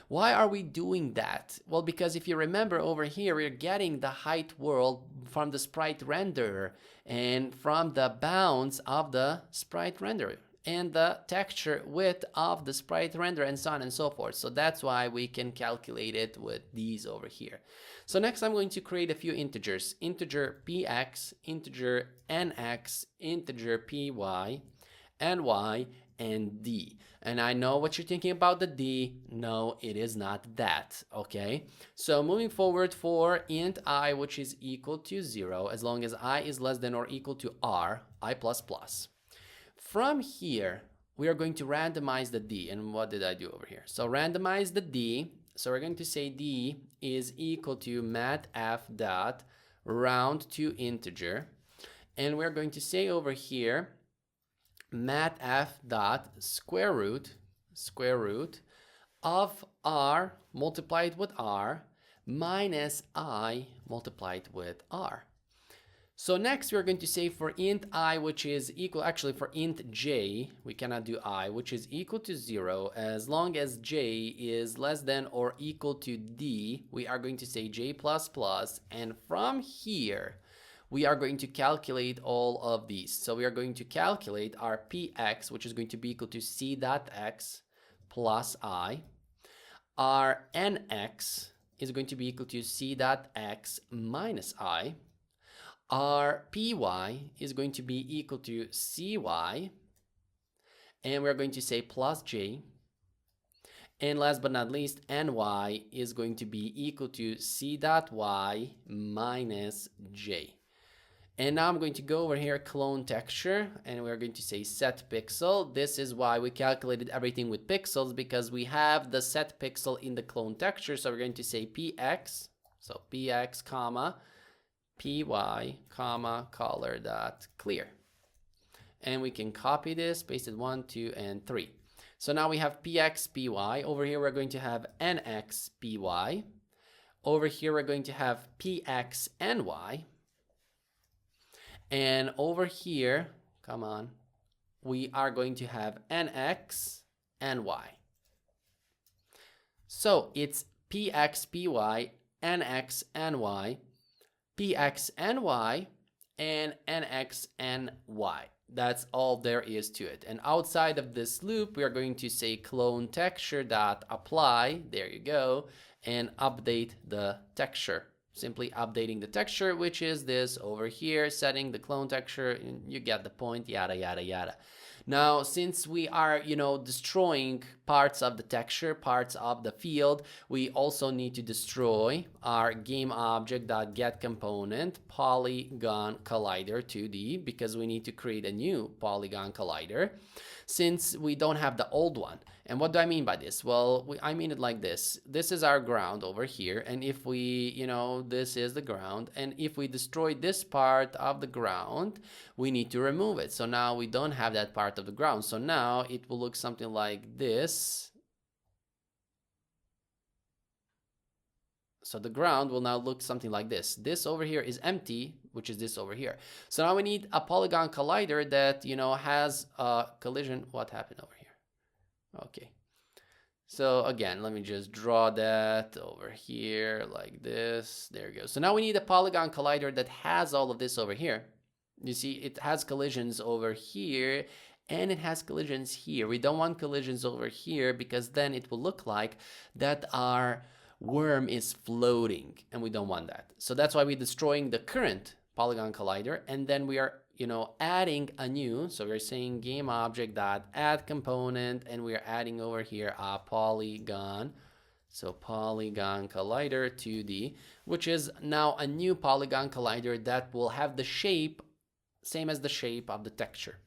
Why are we doing that? Well, because if you remember over here, we're getting the height world from the sprite renderer and from the bounds of the sprite renderer and the texture width of the sprite renderer and so on and so forth. So that's why we can calculate it with these over here. So next I'm going to create a few integers. Integer px, integer nx, integer py, ny, and d. And I know what you're thinking about the d. No, it is not that. Okay, so moving forward for int I, which is equal to 0, as long as I is less than or equal to r, I++. From here we are going to randomize the d. And what did I do over here? So randomize the d. So we're going to say d is equal to matf dot round to integer, and we're going to say over here matf dot square root of r multiplied with r minus I multiplied with r. So next we're going to say for int I, which is equal, actually for int j, we cannot do I, which is equal to 0, as long as j is less than or equal to d, we are going to say j++, and from here we are going to calculate all of these. So we are going to calculate our px, which is going to be equal to c.x plus I. Our nx is going to be equal to c.x minus I. Our py is going to be equal to cy, and we're going to say plus j. And last but not least, ny is going to be equal to c.y minus j. And now I'm going to go over here, clone texture, and we're going to say set pixel. This is why we calculated everything with pixels, because we have the set pixel in the clone texture. So we're going to say px, so px, comma, py, comma, color dot clear. And we can copy this, paste it 1, 2, and 3. So now we have px, py. Over here we're going to have nx, py. Over here we're going to have px, ny. And over here, come on, we are going to have nx, ny. So it's px, py, nx, ny, px, ny, and nx, ny. That's all there is to it. And outside of this loop, we are going to say clone texture dot apply. There you go. And update the texture. Simply updating the texture, which is this over here, setting the clone texture, and you get the point, yada, yada, yada. Now, since we are, destroying parts of the texture, parts of the field, we also need to destroy our GameObject.getComponent polygon collider 2D, because we need to create a new polygon collider since we don't have the old one. And what do I mean by this? Well, I mean it like this. This is our ground over here. And if we, this is the ground. And if we destroy this part of the ground, we need to remove it. So now we don't have that part of the ground. So now it will look something like this. So the ground will now look something like this. This over here is empty, which is this over here. So now we need a polygon collider that, has a collision. What happened over here? Okay. So again, let me just draw that over here like this. There you go. So now we need a polygon collider that has all of this over here. You see, it has collisions over here and it has collisions here. We don't want collisions over here because then it will look like that our worm is floating, and we don't want that. So that's why we're destroying the current polygon collider, and then we are, adding a new, so we're saying game object dot add component, and we are adding over here a polygon. So polygon collider 2D, which is now a new polygon collider that will have the shape same as the shape of the texture.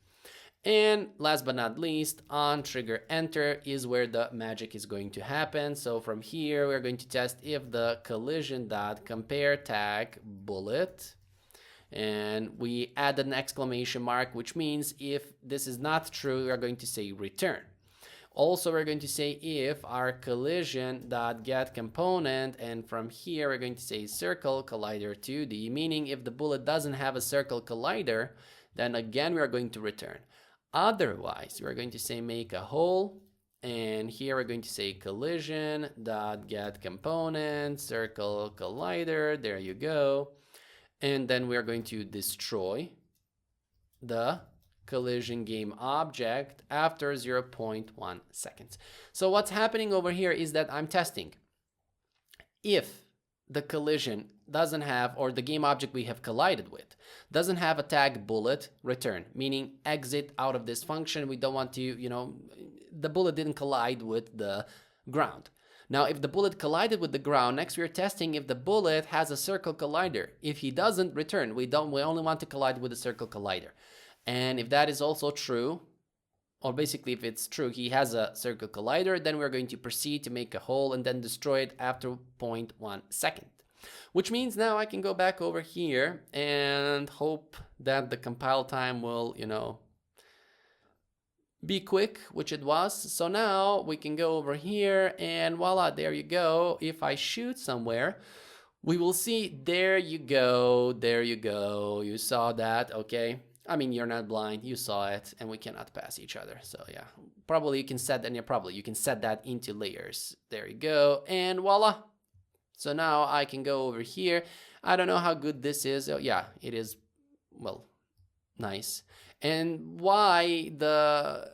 And last but not least, on trigger enter is where the magic is going to happen. So from here, we're going to test if the collision dot compare tag bullet, and we add an exclamation mark, which means if this is not true, we are going to say return. Also, we're going to say if our collision dot get component, and from here we're going to say circle collider 2D, meaning if the bullet doesn't have a circle collider, then again we are going to return. Otherwise, we're going to say make a hole, and here we're going to say collision dot get component circle collider. There you go. And then we're going to destroy the collision game object after 0.1 seconds. So what's happening over here is that I'm testing if the collision doesn't have, or the game object we have collided with doesn't have a tag bullet, return, meaning exit out of this function. We don't want to, the bullet didn't collide with the ground. Now, if the bullet collided with the ground, next we're testing if the bullet has a circle collider. If he doesn't, return. We only want to collide with a circle collider. And if that is also true, or basically if it's true, he has a circle collider, then we're going to proceed to make a hole and then destroy it after 0.1 second. Which means now I can go back over here and hope that the compile time will, be quick, which it was. So now we can go over here and voila, there you go. If I shoot somewhere, we will see, there you go, there you go. You saw that, okay? I mean, you're not blind, you saw it, and we cannot pass each other. So yeah, probably you can set that, you can set that into layers. There you go, and voila. So now I can go over here. I don't know how good this is. Oh, yeah, it is, well, nice. And why the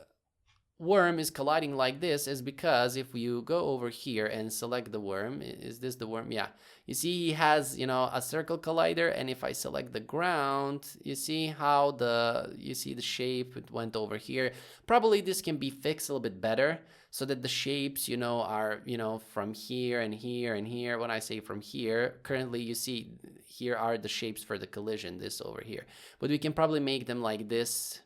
worm is colliding like this is because if you go over here and select the worm, is this the worm? Yeah. You see he has, a circle collider, and if I select the ground, you see how the shape, it went over here. Probably this can be fixed a little bit better so that the shapes, are, from here and here and here. When I say from here, currently you see here are the shapes for the collision, this over here. But we can probably make them like this.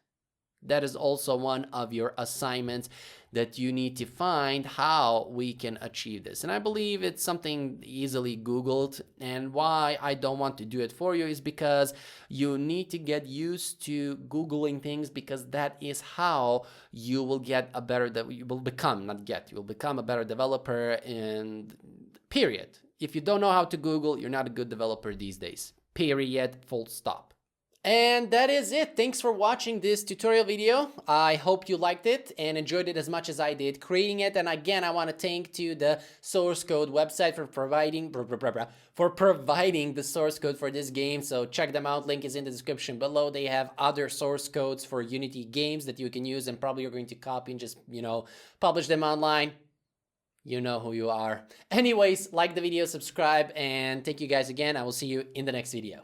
That is also one of your assignments that you need to find how we can achieve this. And I believe it's something easily Googled. And why I don't want to do it for you is because you need to get used to Googling things, because that is how you will get a better, you will become a better developer, and period. If you don't know how to Google, you're not a good developer these days. Period. Full stop. And that is it. Thanks for watching this tutorial video. I hope you liked it and enjoyed it as much as I did creating it. And again, I want to thank to the source code website for providing the source code for this game. So check them out. Link is in the description below. They have other source codes for Unity games that you can use, and probably you're going to copy and just, publish them online. You know who you are. Anyways, like the video, subscribe, and thank you guys again. I will see you in the next video.